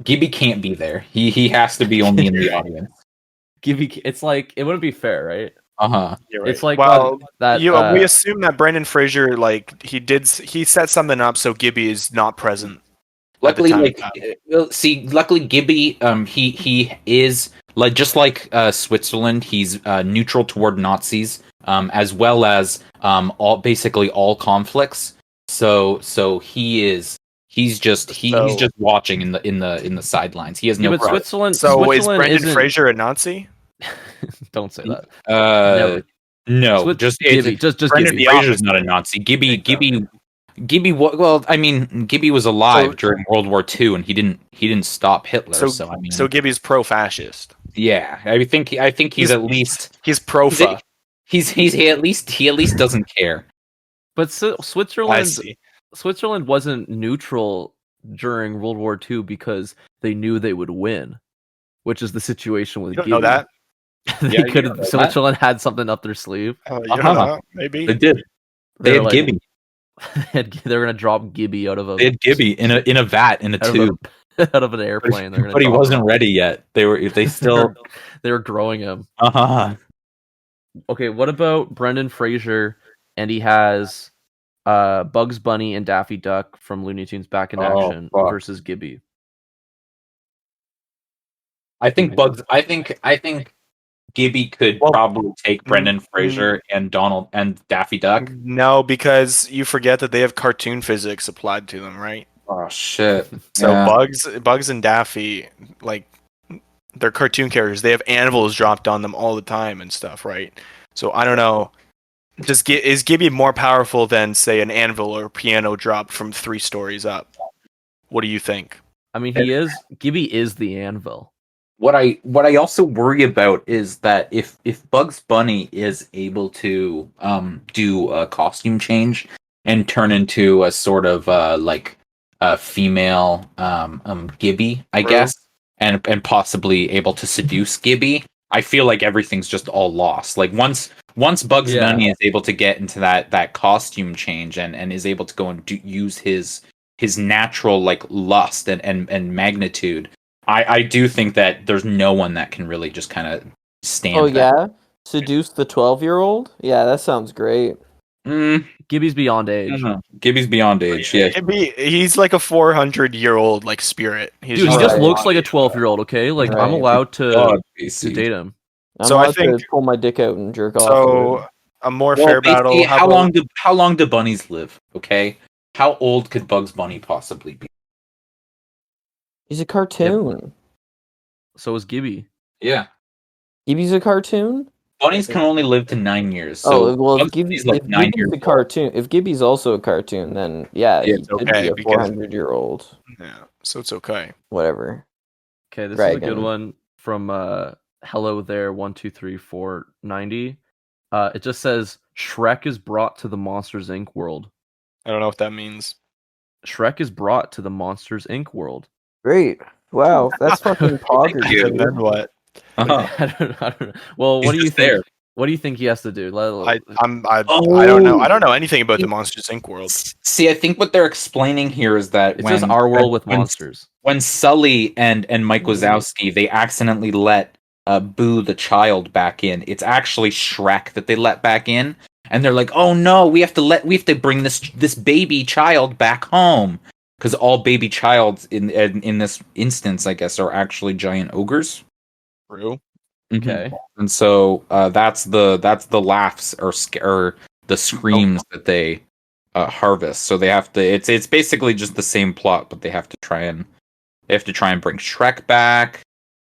Gibby can't be there. He has to be only in the audience. Gibby, it's like it wouldn't be fair, right? Right. It's like we assume that Brendan Fraser he set something up so Gibby is not present. Luckily, luckily Gibby he is like just like Switzerland. He's neutral toward Nazis as well as all conflicts. So he's just watching in the sidelines. He has no. But Switzerland. So is Brendan Fraser a Nazi? Don't say that. No, just Gibby. Just Gibby. Fraser's not a Nazi. Gibby. Well, I mean, Gibby was alive during World War II, and he didn't stop Hitler. So Gibby's pro-fascist. Yeah, I think he's at least pro-fa. He at least doesn't care. But Switzerland wasn't neutral during World War II because they knew they would win, which is the situation with Gibby. Know that? Switzerland had something up their sleeve. Maybe they did. They had Gibby. They were gonna drop Gibby out of a. They had Gibby in a vat in a tube out of an airplane. But he wasn't ready yet. They were growing him. Okay, what about Brendan Fraser? And he has Bugs Bunny and Daffy Duck from Looney Tunes Back in Action versus Gibby. I think Gibby could probably take Brendan Fraser and Daffy Duck. No, because you forget that they have cartoon physics applied to them, right? Oh shit. So Yeah. Bugs and Daffy, like they're cartoon characters. They have anvils dropped on them all the time and stuff, right? So I don't know. Is Gibby more powerful than, say, an anvil or piano dropped from 3 stories up? What do you think? I mean, Gibby is the anvil. What I also worry about is that if Bugs Bunny is able to do a costume change and turn into a sort of like a female Gibby, I True. guess, and possibly able to seduce Gibby, I feel like everything's just all lost. Like once Bugs Bunny is able to get into that costume change and is able to go and use his natural like lust and magnitude, I do think that there's no one that can really just kind of stand. Oh that. yeah, seduce the 12-year-old. Yeah, that sounds great. Gibby's beyond age. Gibby's beyond age. Yeah, He's like a 400-year-old like spirit. Dude, he just looks like a 12-year-old. Okay, like I'm allowed to date him. I'm allowed to pull my dick out and jerk off. So a more fair battle. How long do bunnies live? Okay, how old could Bugs Bunny possibly be? He's a cartoon. Yep. So is Gibby. Yeah, Gibby's a cartoon. Bunnies can only live to 9 years. So if Gibby's a cartoon, if Gibby's also a cartoon, then it's he could okay, be a 400-year-old. Yeah, so it's okay. Whatever. Okay, this is a good one from Hello There 123490. It just says Shrek is brought to the Monsters Inc. world. I don't know what that means. Shrek is brought to the Monsters Inc. world. Great. Wow, that's fucking poggers. And then what? I don't know. Well, what do you think? There. What do you think he has to do? I don't know. I don't know anything about the Monsters Inc. world. See, I think what they're explaining here is that it's just our world with monsters. When Sully and Mike Wazowski, they accidentally let Boo the child back in. It's actually Shrek that they let back in, and they're like, "Oh no, we have to bring this baby child back home." Because all baby childs in this instance, I guess, are actually giant ogres. True. Okay. And so that's the laughs or the screams that they harvest. So they have to. It's basically just the same plot, but they have to try and bring Shrek back.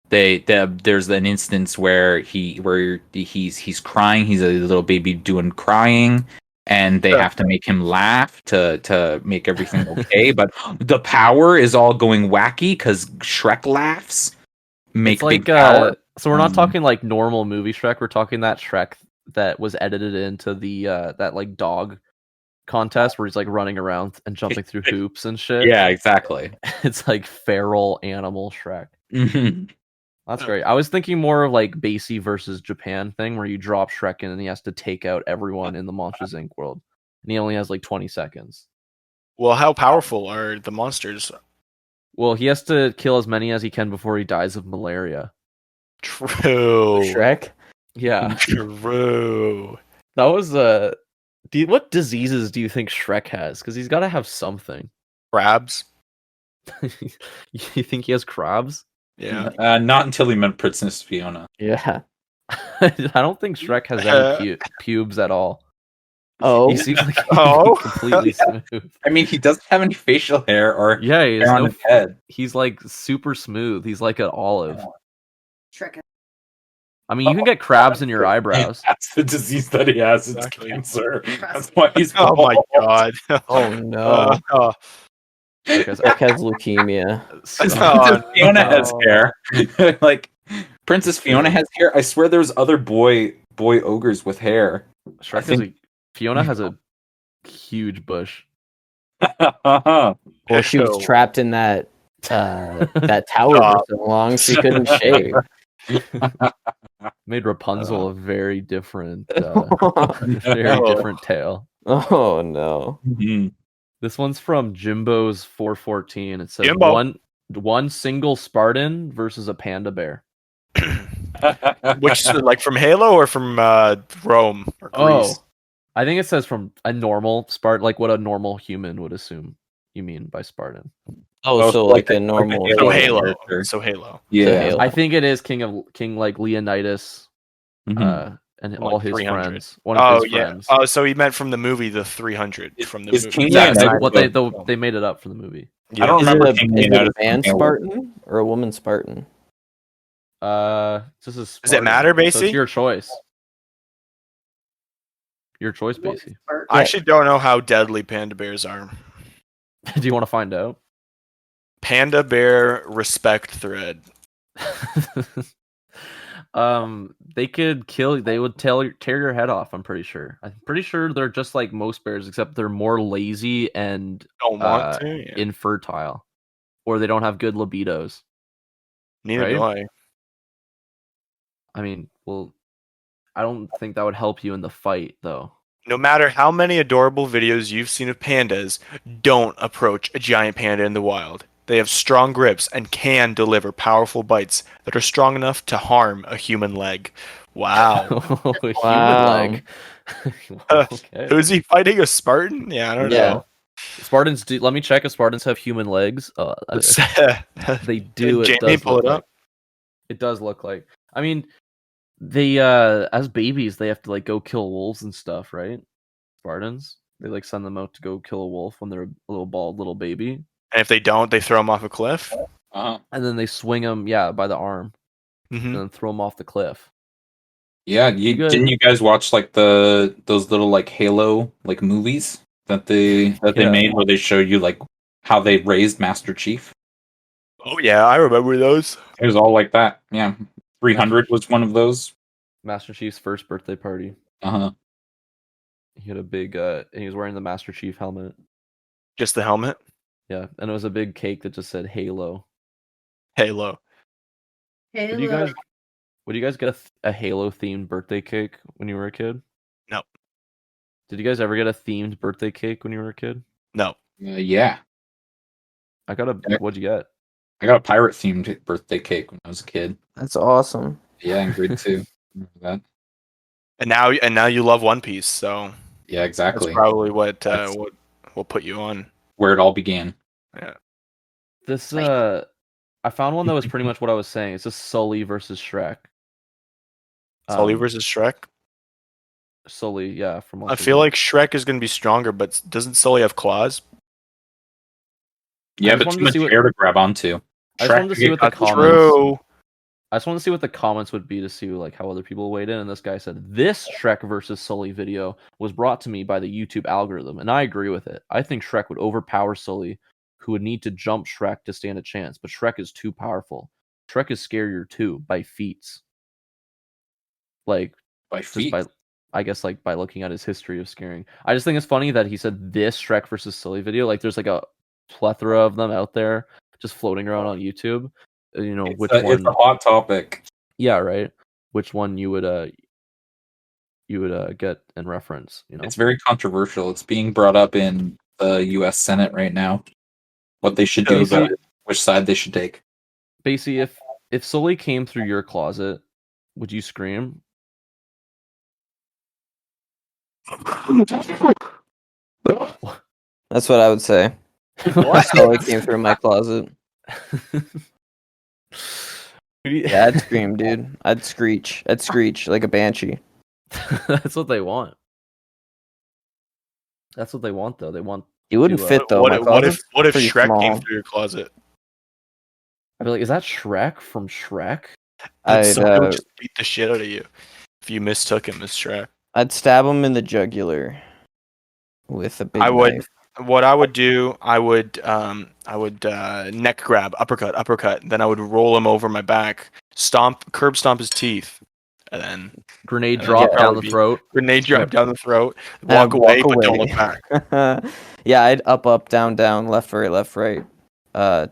There's an instance where he's crying. He's a little baby doing crying. And they have to make him laugh to make everything okay. But the power is all going wacky because Shrek laughs make big power. So we're not talking like normal movie Shrek. We're talking that Shrek that was edited into the that like dog contest where he's like running around and jumping through hoops and shit. Yeah, exactly. It's like feral animal Shrek. Mm-hmm. That's great. I was thinking more of like Basie versus Japan thing where you drop Shrek in and he has to take out everyone in the Monsters Inc. world. And he only has like 20 seconds. Well, how powerful are the monsters? Well, he has to kill as many as he can before he dies of malaria. True. Shrek? Yeah. True. That was what diseases do you think Shrek has? Because he's got to have something. Crabs? You think he has crabs? Yeah. Not until he met Princess Fiona. Yeah. I don't think Shrek has any pubes at all. Oh. He seems like completely smooth. I mean, he doesn't have any facial hair or hair on his head. He's like super smooth. He's like an olive. Shrek. I mean, you can get crabs in your eyebrows. That's the disease that he has. It's cancer. That's why he's. Oh my god. Oh no. Shrek has leukemia. Princess Fiona has hair. Like Princess Fiona has hair. I swear there's other boy ogres with hair. Fiona has a huge bush. Well, she was trapped in that tower for so long she couldn't shave. Made Rapunzel a very different different tale. Oh no. Mm-hmm. This one's from Jimbo's 414. It says Jimbo. one single Spartan versus a panda bear. Which like from Halo or from Rome or Greece? I think it says from a normal Spartan, like what a normal human would assume you mean by Spartan. So like a normal. So Halo. So Halo. Yeah. I think it is King like Leonidas, and all his 300. friends. One of his friends. Oh, so he meant from the movie the 300 from the movie. King Yeah, they made it up for the movie. I don't Is remember it seeing a United man something like- Spartan or a woman Spartan? This is Does it matter, So it's Basie? your choice. Your choice, Basie. I actually don't know how deadly panda bears are. Do you want to find out? Panda bear respect thread. They could kill. They would tear your head off. I'm pretty sure. I'm pretty sure they're just like most bears, except they're more lazy and Don't want to. Yeah. infertile, or they don't have good libidos. Neither do I. I mean, well, I don't think that would help you in the fight, though. No matter how many adorable videos you've seen of pandas, don't approach a giant panda in the wild. They have strong grips and can deliver powerful bites that are strong enough to harm a human leg. Wow. Human Wow. leg. Okay. Who's he fighting? A Spartan? Yeah, I don't know. Spartans do. Let me check if Spartans have human legs. They do. Jamie, It does pull look it like. up. It does look like. I mean, they as babies they have to like go kill wolves and stuff, right? Spartans. They like send them out to go kill a wolf when they're a little bald little baby, And if they don't, they throw him off a cliff. Uh-huh. and then they swing them, by the arm, Hmm and then throw them off the cliff. Yeah, Good. didn't you guys watch like those little like Halo like movies that they made where they show you like how they raised Master Chief? Oh yeah, I remember those. It was all like that. Yeah, 300 was one of those. Master Chief's first birthday party. Uh-huh. He had a big and he was wearing the Master Chief helmet. Just the helmet. Yeah, and it was a big cake that just said Halo. Halo. Would you guys get a Halo themed birthday cake when you were a kid? No. Did you guys ever get a themed birthday cake when you were a kid? No. Yeah, I got a. What'd you get? I got a pirate themed birthday cake when I was a kid. That's awesome. Yeah, in grade 2. Remember that? And now you love One Piece, so Yeah, exactly. that's probably what That's- what will put you on. Where it all began. Yeah. This I found one that was pretty much what I was saying. It's just Sully versus Shrek. Sully versus Shrek. Sully, yeah, from. I feel like Shrek is going to be stronger, but doesn't Sully have claws? Yeah, just but wanted too to much see what- air to grab onto. I just wanted to see what the That's comments. true. I just want to see what the comments would be to see like how other people weighed in. And this guy said, "This Shrek versus Sully video was brought to me by the YouTube algorithm, and I agree with it. I think Shrek would overpower Sully, who would need to jump Shrek to stand a chance. But Shrek is too powerful. Shrek is scarier too by feats. Like By just feet. by, I guess like by looking at his history of scaring. I just think it's funny that he said this Shrek versus Sully video. Like there's like a plethora of them out there just floating around on YouTube. You know which one? It's a hot topic. Yeah, right. Which one you would get in reference? You know, It's very controversial. It's being brought up in the U.S. Senate right now. What they should do about it, which side they should take. Basie, if Sully came through your closet, would you scream? That's what I would say. What? Sully came through my closet. Yeah, I'd scream, dude. I'd screech. I'd screech like a banshee. That's what they want. That's what they want, though. They want. You wouldn't to, fit though. What My if closet's pretty Shrek came small. through your closet? I'd be like, is that Shrek from Shrek? Someone would I'd just beat the shit out of you if you mistook him as Shrek. I'd stab him in the jugular with a big knife. What I would do, I would neck grab, uppercut. Then I would roll him over my back, curb stomp his teeth, and then Grenade Yeah, drop yeah. down the throat. grenade drop Yep. down the throat, And walk away, but don't look back. Yeah, I'd up, down, left, right.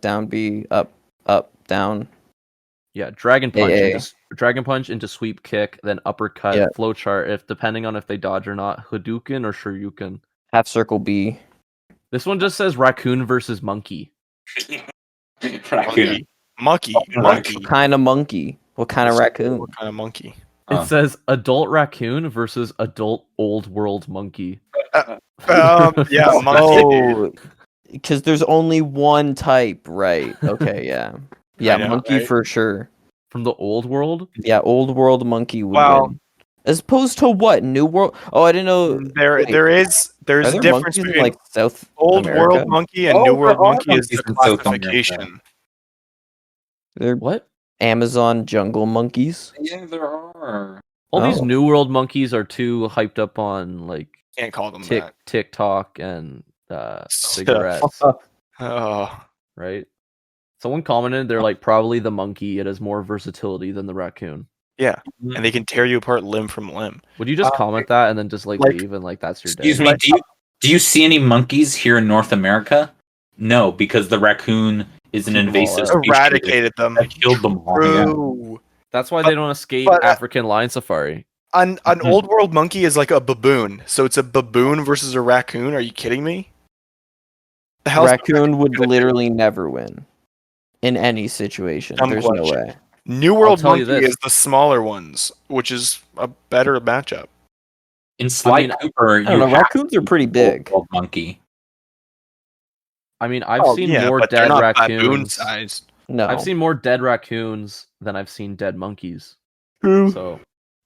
Down, B, up, down. Yeah, dragon punch, AA. dragon punch into sweep kick, then uppercut, Yeah. flowchart. If depending on if they dodge or not, Hadouken or Shoryuken. Half circle B. This one just says raccoon versus monkey. Raccoon. Monkey. What kind of monkey? What kind of raccoon? What kind of monkey? Huh. It says adult raccoon versus adult old world monkey. Yeah, monkey. Oh, because there's only one type, right? Okay, yeah. Yeah, know, monkey right? for sure. From the old world? Yeah, old world monkey would Well, win. As opposed to what? New World? Oh, I didn't know. There's Are a there difference monkeys in between like South Old America? World monkey and New there World are monkey is monkeys the in South America. classification. They're What? Amazon jungle monkeys. Yeah, there are. All these Oh. New World monkeys are too hyped up on like Can't call them that. TikTok and cigarettes, Oh, right? Someone commented they're like probably the monkey. It has more versatility than the raccoon. yeah, and they can tear you apart limb from limb. Would you just comment that and then just like leave and like that's your day? Excuse me. Do you see any monkeys here in North America? No, because the raccoon is an Keep them all invasive out. species. Eradicated them. That killed them all. Yeah. True. That's why they don't escape but- African lion safari. An Old World monkey is like a baboon, so it's a baboon versus a raccoon. Are you kidding me? The hell's Raccoon would gonna do? literally never win in any situation. Dumb There's question. no way. New World tell you monkey this. is the smaller ones, which is a better matchup. In Sly mean, Cooper, I don't know. Raccoons are pretty big. Old monkey. I mean, I've seen more but they're dead not baboon raccoons. sized. No. I've seen more dead raccoons than I've seen dead monkeys. True. So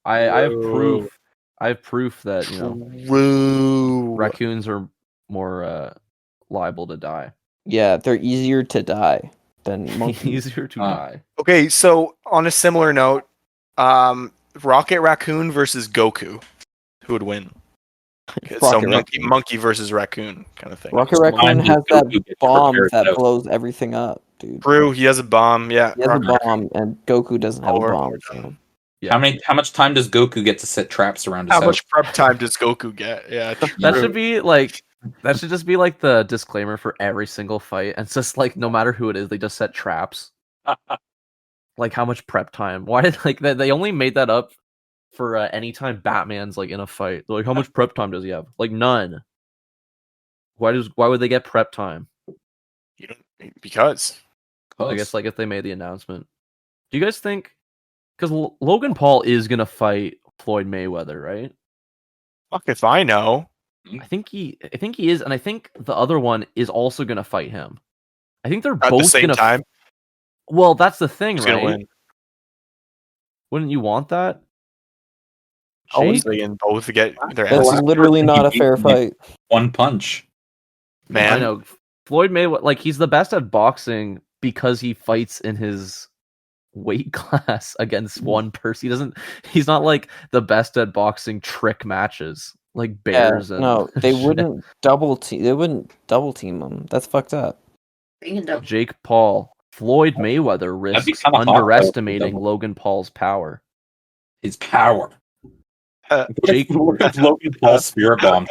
I have proof. I have proof that True. raccoons are more liable to die. Yeah, they're easier to die than monkeys. Easier to die. Okay, so on a similar note, Rocket Raccoon versus Goku, who would win? Okay, so Rocket monkey versus raccoon kind of thing. Rocket Raccoon Mine has is that Goku gets bomb repaired, that though. blows everything up, dude. True, he has a bomb. Yeah, He has a Rocket- bomb, and Goku doesn't have a Over. bomb. So. Yeah. How much time does Goku get to set traps around his How house? much prep time does Goku get? Yeah, That true. should be like that should just be like the disclaimer for every single fight. And it's just like no matter who it is, they just set traps. Like how much prep time? Why did like they only made that up for anytime Batman's like in a fight? They're like, how much prep time does he have? Like none. Why would they get prep time? You don't, because I guess like if they made the announcement. Do you guys think? Because Logan Paul is gonna fight Floyd Mayweather, right? fuck if I know. I think he is, and I think the other one is also gonna fight him. I think they're At both the same gonna. time, Well, that's the thing, who's right? gonna win? Wouldn't you want that? Always- Jake? They can both get their That's ass. literally not a fair fight. One punch. Man, I know Floyd Mayweather. Like he's the best at boxing because he fights in his weight class against one person. He doesn't. He's not like the best at boxing trick matches like bears. And No, they shit. wouldn't double team. They wouldn't double team him. That's fucked up. Jake Paul, Floyd Mayweather That'd be risks kinda hot, though, underestimating double. Logan Paul's power. His power. Jake- What if Logan Paul spirit bomb?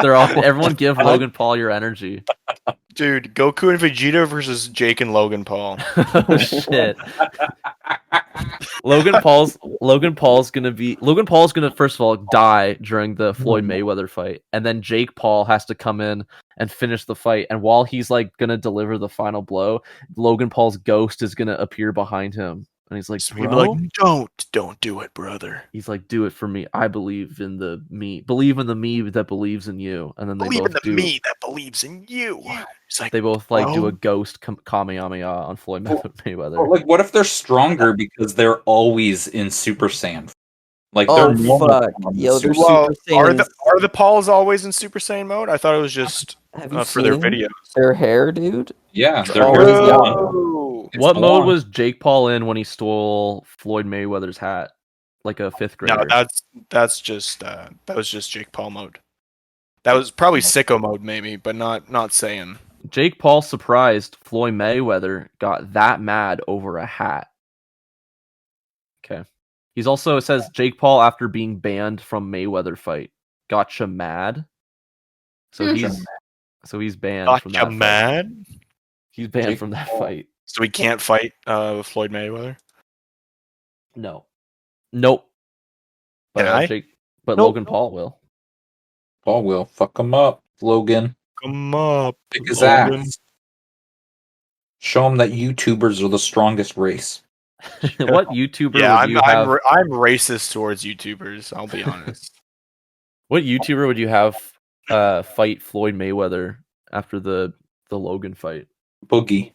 Everyone give Logan Paul your energy. dude, Goku and Vegeta versus Jake and Logan Paul. Oh shit. Logan Paul's gonna first of all die during the Floyd Mayweather fight, and then Jake Paul has to come in and finish the fight. And while he's like gonna deliver the final blow, Logan Paul's ghost is gonna appear behind him, and he's like, So he'd be "Bro?" like, don't do it, brother. He's like, "Do it for me. I believe in the me. Believe in the me that believes in you." And then they Believe in both the do. me that believes in you. It's like, They both like do bro. a ghost Kamehameha on Floyd Mayweather. Or, like, what if they're stronger because they're always in Super Saiyan? Like, Oh, they're normal fuck. forms. Yo, they're Well, Super are Saiyans. the Pauls always in Super Saiyan mode? I thought it was just Have you for their seen videos. their hair, dude? Yeah, they're Oh, very yeah. young. Oh. It's What mode blonde. was Jake Paul in when he stole Floyd Mayweather's hat? Like a fifth grader. No, that's just that was just Jake Paul mode. That was probably sicko mode, maybe, but not Saiyan. Jake Paul surprised Floyd Mayweather got that mad over a hat. Okay. He's also, it says Jake Paul after being banned from Mayweather fight. Gotcha mad. So he's banned from that Gotcha fight. mad. He's banned Jake from that Paul. fight. So he can't fight Floyd Mayweather. No. Nope. But, Can I? but Nope. Logan Paul will. Paul will fuck him up, Logan. Come up, Pick his Logan. ass. Show him that YouTubers are the strongest race. What YouTuber Yeah, would you have? I'm racist towards YouTubers. I'll be honest. What YouTuber would you have fight Floyd Mayweather after the Logan fight? Boogie.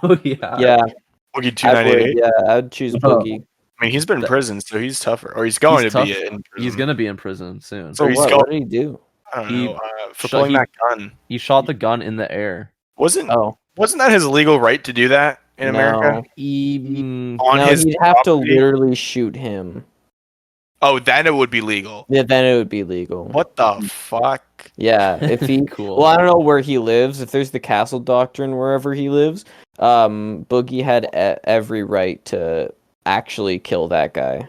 Oh yeah. Yeah, Boogie I would. 298. Yeah, I'd choose Oh. Boogie. I mean, he's been in prison, so he's tougher, or he's going to be in prison. He's gonna be in prison soon. So what did he do? I don't He know. For pulling that gun. He shot the gun in the air. Wasn't that his legal right to do that in America? He'd have to literally shoot him. Oh, then it would be legal. Yeah, then it would be legal. What the fuck? Yeah, if he cool. Well, I don't know where he lives. If there's the castle doctrine wherever he lives, Boogie had every right to actually kill that guy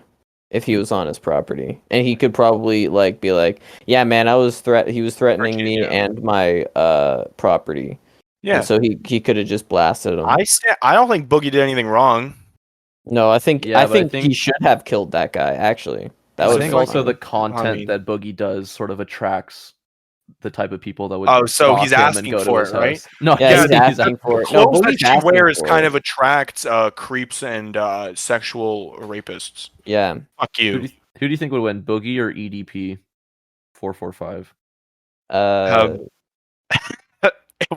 if he was on his property, and he could probably be like, "Yeah, man, he was threatening me and my property." Yeah. And so he could have just blasted him. I don't think Boogie did anything wrong. No, I think he should have killed that guy. Actually, I think also the content that Boogie does sort of attracts the type of people that would. Oh, so he's asking for it, right? No, yeah, he's asking for it. Clothes that she wears kind of attracts creeps and sexual rapists. Yeah. Fuck you. Who do you think would win, Boogie or EDP 445?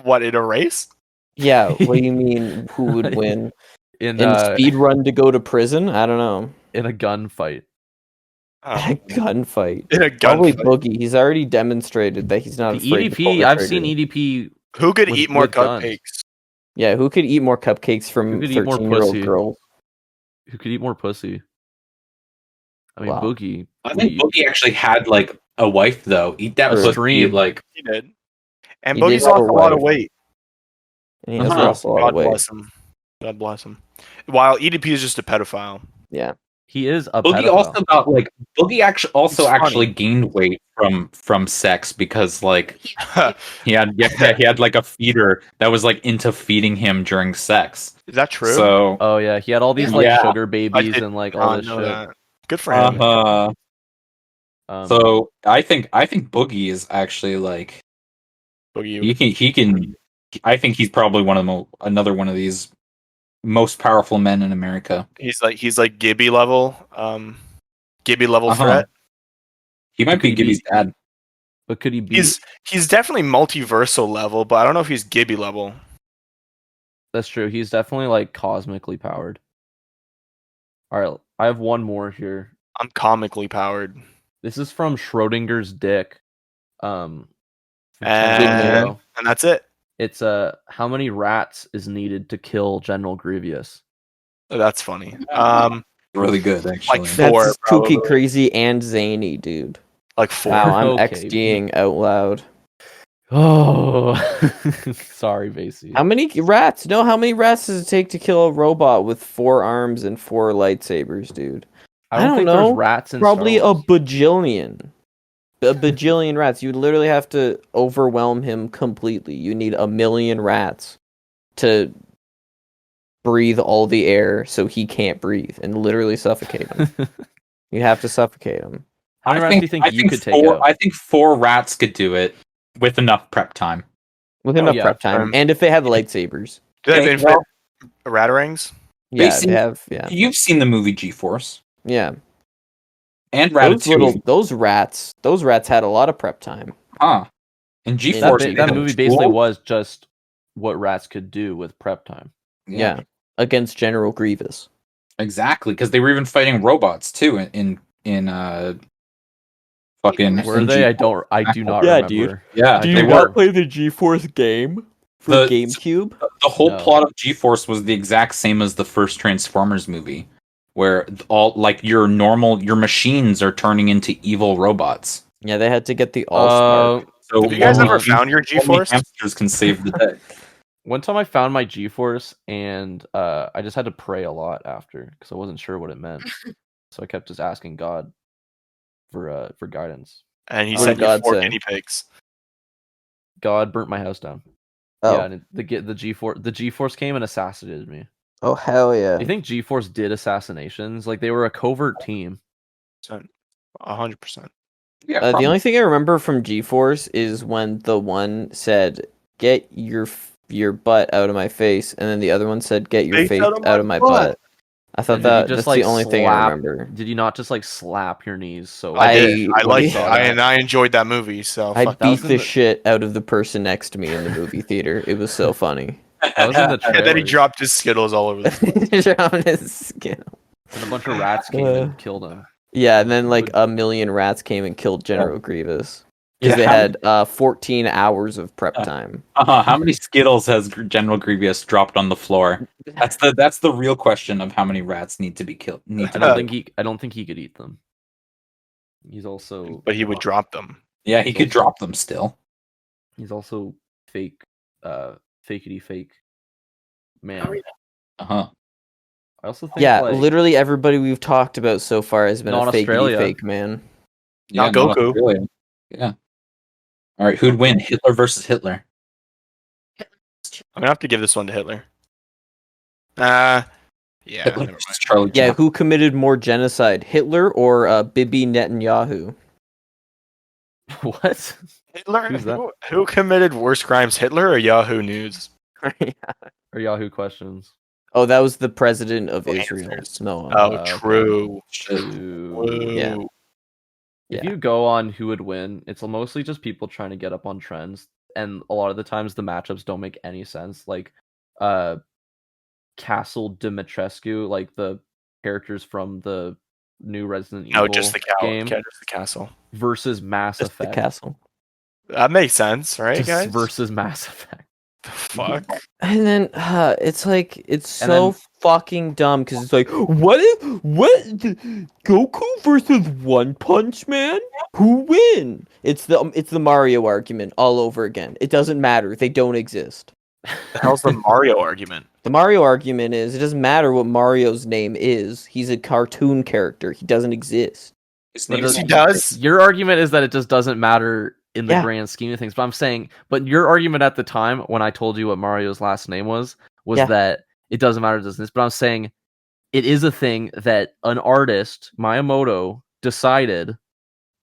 What, in a race? Yeah. What do you mean? Who would win in speed run to go to prison? I don't know. In a gunfight. A gunfight. In a gunfight. Probably Boogie. He's already demonstrated that he's not afraid to pull the I've trigger. seen EDP. Who could eat more cupcakes? Yeah, who could eat more cupcakes from 13-year-old girls? Who could eat more pussy? I mean, Boogie. I think Boogie actually had a wife though. Eat that pussy, he did. And Boogie's lost a lot of weight. And he has lost a lot of weight. God bless him. While EDP is just a pedophile. Yeah. He is a Boogie pedophile. Boogie actually gained weight from sex because he had a feeder that was into feeding him during sex. Is that true? So yeah, he had all these sugar babies and all this shit. That. Good for him. So I think Boogie is actually Boogie. he can. I think he's probably another one of these most powerful men in America. He's like Gibby level. Gibby level threat. He might be Gibby's dad. But could he be? He's definitely multiversal level, but I don't know if he's Gibby level. That's true. He's definitely cosmically powered. All right, I have one more here. I'm comically powered. This is from Schrodinger's dick. And that's it. It's how many rats is needed to kill General Grievous? Oh, that's funny. Really good, actually. 4. That's kooky, crazy, and zany, dude. 4. Wow, I'm XDing out loud. Oh, sorry, Basie. How many rats? No, how many rats does it take to kill a robot with 4 arms and 4 lightsabers, dude? I don't know. There's rats in Probably Star a Wars. bajillion. A bajillion rats. You literally have to overwhelm him completely. You need 1,000,000 rats to breathe all the air so he can't breathe and literally suffocate him. You have to suffocate him. How many rats do you think you could take out? I think 4 rats could do it with enough prep time. With enough prep time. And if they had lightsabers. Do they have infinite ratarangs? Yeah, they have. Yeah. You've seen the movie G-Force. Yeah. And Ratatouille. Those rats had a lot of prep time. Huh. And G-Force. That movie basically was just what rats could do with prep time. Yeah. Against General Grievous. Exactly, because they were even fighting robots too in fucking. Were they? I do not remember. Dude. Yeah, do you not play the G-Force game for GameCube? The whole plot of G-Force was the exact same as the first Transformers movie, where all your machines are turning into evil robots. Yeah, they had to get the All-Star. So have you guys ever found your G-Force? Hamsters can save the day. One time I found my G-Force and I just had to pray a lot after because I wasn't sure what it meant. So I kept just asking God for guidance. And he sent you 4 guinea pigs. God burnt my house down. Oh. Yeah, and the G-Force came and assassinated me. Oh hell yeah! Do you think G-Force did assassinations? They were a covert team. 100%. Yeah. The only thing I remember from G-Force is when the one said, "Get your butt out of my face," and then the other one said, "Get your face out of my butt." I thought that's the only thing I remember. Did you not just slap your knees? So I did. I liked it. I enjoyed that movie. So I beat the shit out of the person next to me in the movie theater. It was so funny. That was in the and then he dropped his Skittles all over the place. Dropped his Skittles. And a bunch of rats came and killed him. Yeah, and then like 1 million rats came and killed General Grievous because Yeah, they had 14 hours of prep time. How many Skittles has General Grievous dropped on the floor? That's the real question of how many rats need to be killed. I don't think he could eat them. He's also, But he would drop them. Yeah, he could drop them still. he's also fake, fakety fake man. Uh-huh. I also think, Yeah, like, literally everybody we've talked about so far has been a Not fakey Australia. fake man. Not Goku. Australia. Yeah. All right, who'd win? Hitler versus Hitler. I'm gonna have to give this one to Hitler. Yeah. Hitler never versus mind. Charlie Yeah, Chaplin. who committed more genocide, Hitler or Bibi Netanyahu? what? Hitler? Who's that? Who committed worse crimes, Hitler or Yahoo News? Or Yahoo questions? Oh, that was the president of Oh, Israel. answers. No. Oh, okay. true. True. Yeah. Woo. If Yeah. you go on who would win, it's mostly just people trying to get up on trends, and a lot of the times the matchups don't make any sense. Like, Castle Dimitrescu, like the characters from the new Resident Evil Just the game, just the castle. versus Mass Just the Effect. castle. That makes sense, right, Just guys? versus Mass Effect. The fuck? And then it's like it's And so then- fucking dumb because it's like what Goku versus One Punch Man? Who win? It's the Mario argument all over again. It doesn't matter. They don't exist. The hell's the Mario argument? The Mario argument is it doesn't matter what Mario's name is. He's a cartoon character. He doesn't exist. His But name does- is He does. Your argument is that it just doesn't matter in the Yeah. grand scheme of things. But I'm saying, but your argument at the time when I told you what Mario's last name was Yeah. that it doesn't matter, doesn't this? But I'm saying it is a thing that an artist, Miyamoto, decided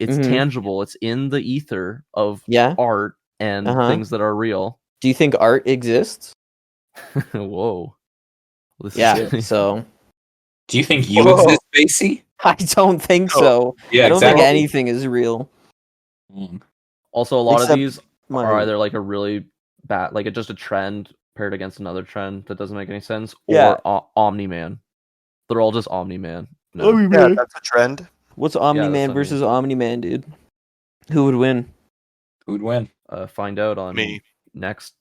it's Mhm. tangible. It's in the ether of Yeah. art and Uh-huh. things that are real. Do you think art exists? Whoa. This Yeah. is So Do you think you Whoa. exist, Basie? I don't think Oh, so. Yeah, I don't exactly. think anything is real. Also, a lot Except of these my- are either like a really bad, like just a trend paired against another trend that doesn't make any sense, or Yeah. Omni-Man. They're all just Omni-Man. No. Yeah, that's a trend. What's Omni-Man that's what I versus Omni-Man, dude? Who would win? Who'd win? Find out on Me. next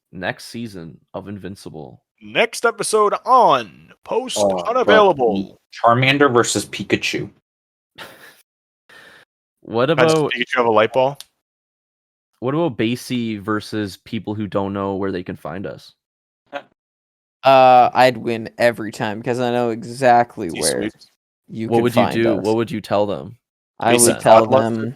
season of Invincible. Next episode on Post Oh, Unavailable. Charmander versus Pikachu. What Does about Pikachu have a light ball? Basie versus people who don't know where they can find us? I'd win every time because I know exactly Is he where sweet? you What can would you find do? us. What would you tell them? I Basie would tell Godmonster? them.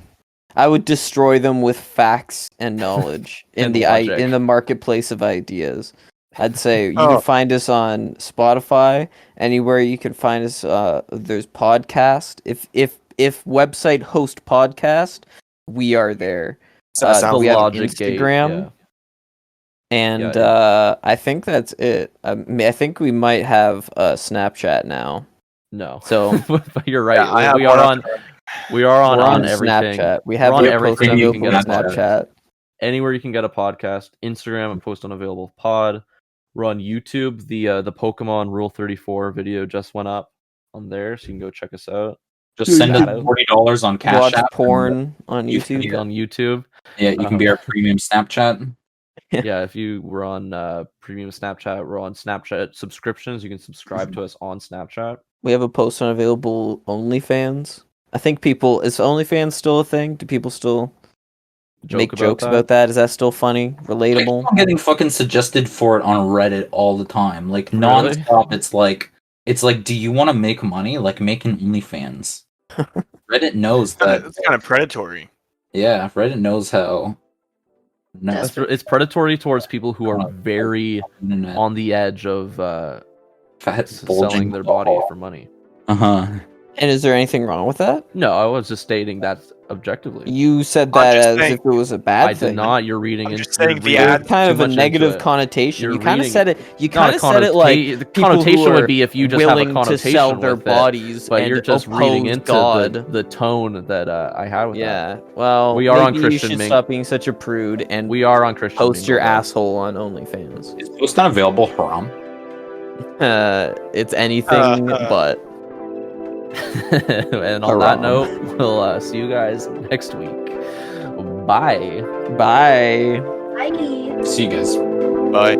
I would destroy them with facts and knowledge in And the logic. in the marketplace of ideas. I'd say you Oh. can find us on Spotify, anywhere you can find us. There's podcast. If website host podcast, we are there. That sounds we have Logic Gate, Instagram. yeah. And Yeah, I think that's it. I think we might have Snapchat now. No. So But you're right. Yeah, I have we one are up on. there. We are on, we're on everything. Snapchat. We have We're on the everything Post you can get Unavailable a Snapchat. Anywhere you can get a podcast. Instagram and Post Unavailable Pod. We're on YouTube. The Pokemon Rule 34 video just went up on there, so you can go check us out. Just Dude, send you us can $40 on Cash Watch App. porn on you YouTube. He's on YouTube. Yeah, you can be our premium Snapchat. Yeah, if you were on premium Snapchat, we're on Snapchat subscriptions. You can subscribe to us on Snapchat. We have a Post Unavailable OnlyFans. I think people is OnlyFans still a thing? Do people still make jokes about that? Is that still funny? Relatable? I'm getting fucking suggested for it on Reddit all the time. Like Really? nonstop. It's like, do you want to make money? Like make an OnlyFans. Reddit knows that. It's kind of predatory. Yeah, Reddit knows how. No, It's predatory towards people who are very internet. on the edge of Fat selling their body for money. Uh-huh. And is there anything wrong with that? No, I was just stating that objectively. You said I'm that just as saying- if it was a bad I thing. did not. You're reading I'm in- just you're saying the reading ad- It's kind of too a much negative into it. connotation. You're You kind of reading- said it. You Not kind a of said it like the people connotation who are would be if you just have a willing to connotation sell their with it, bodies, but and you're just reading oppose into God. the tone that I had with that. Yeah. Well, We are on maybe you Christian should Ming. stop being such a prude and We are on Christian. post Mingle, your though. asshole on OnlyFans. Is Post Unavailable haram? It's anything but. And on that note, we'll see you guys next week. Bye. Bye. Bye. See you guys. Bye.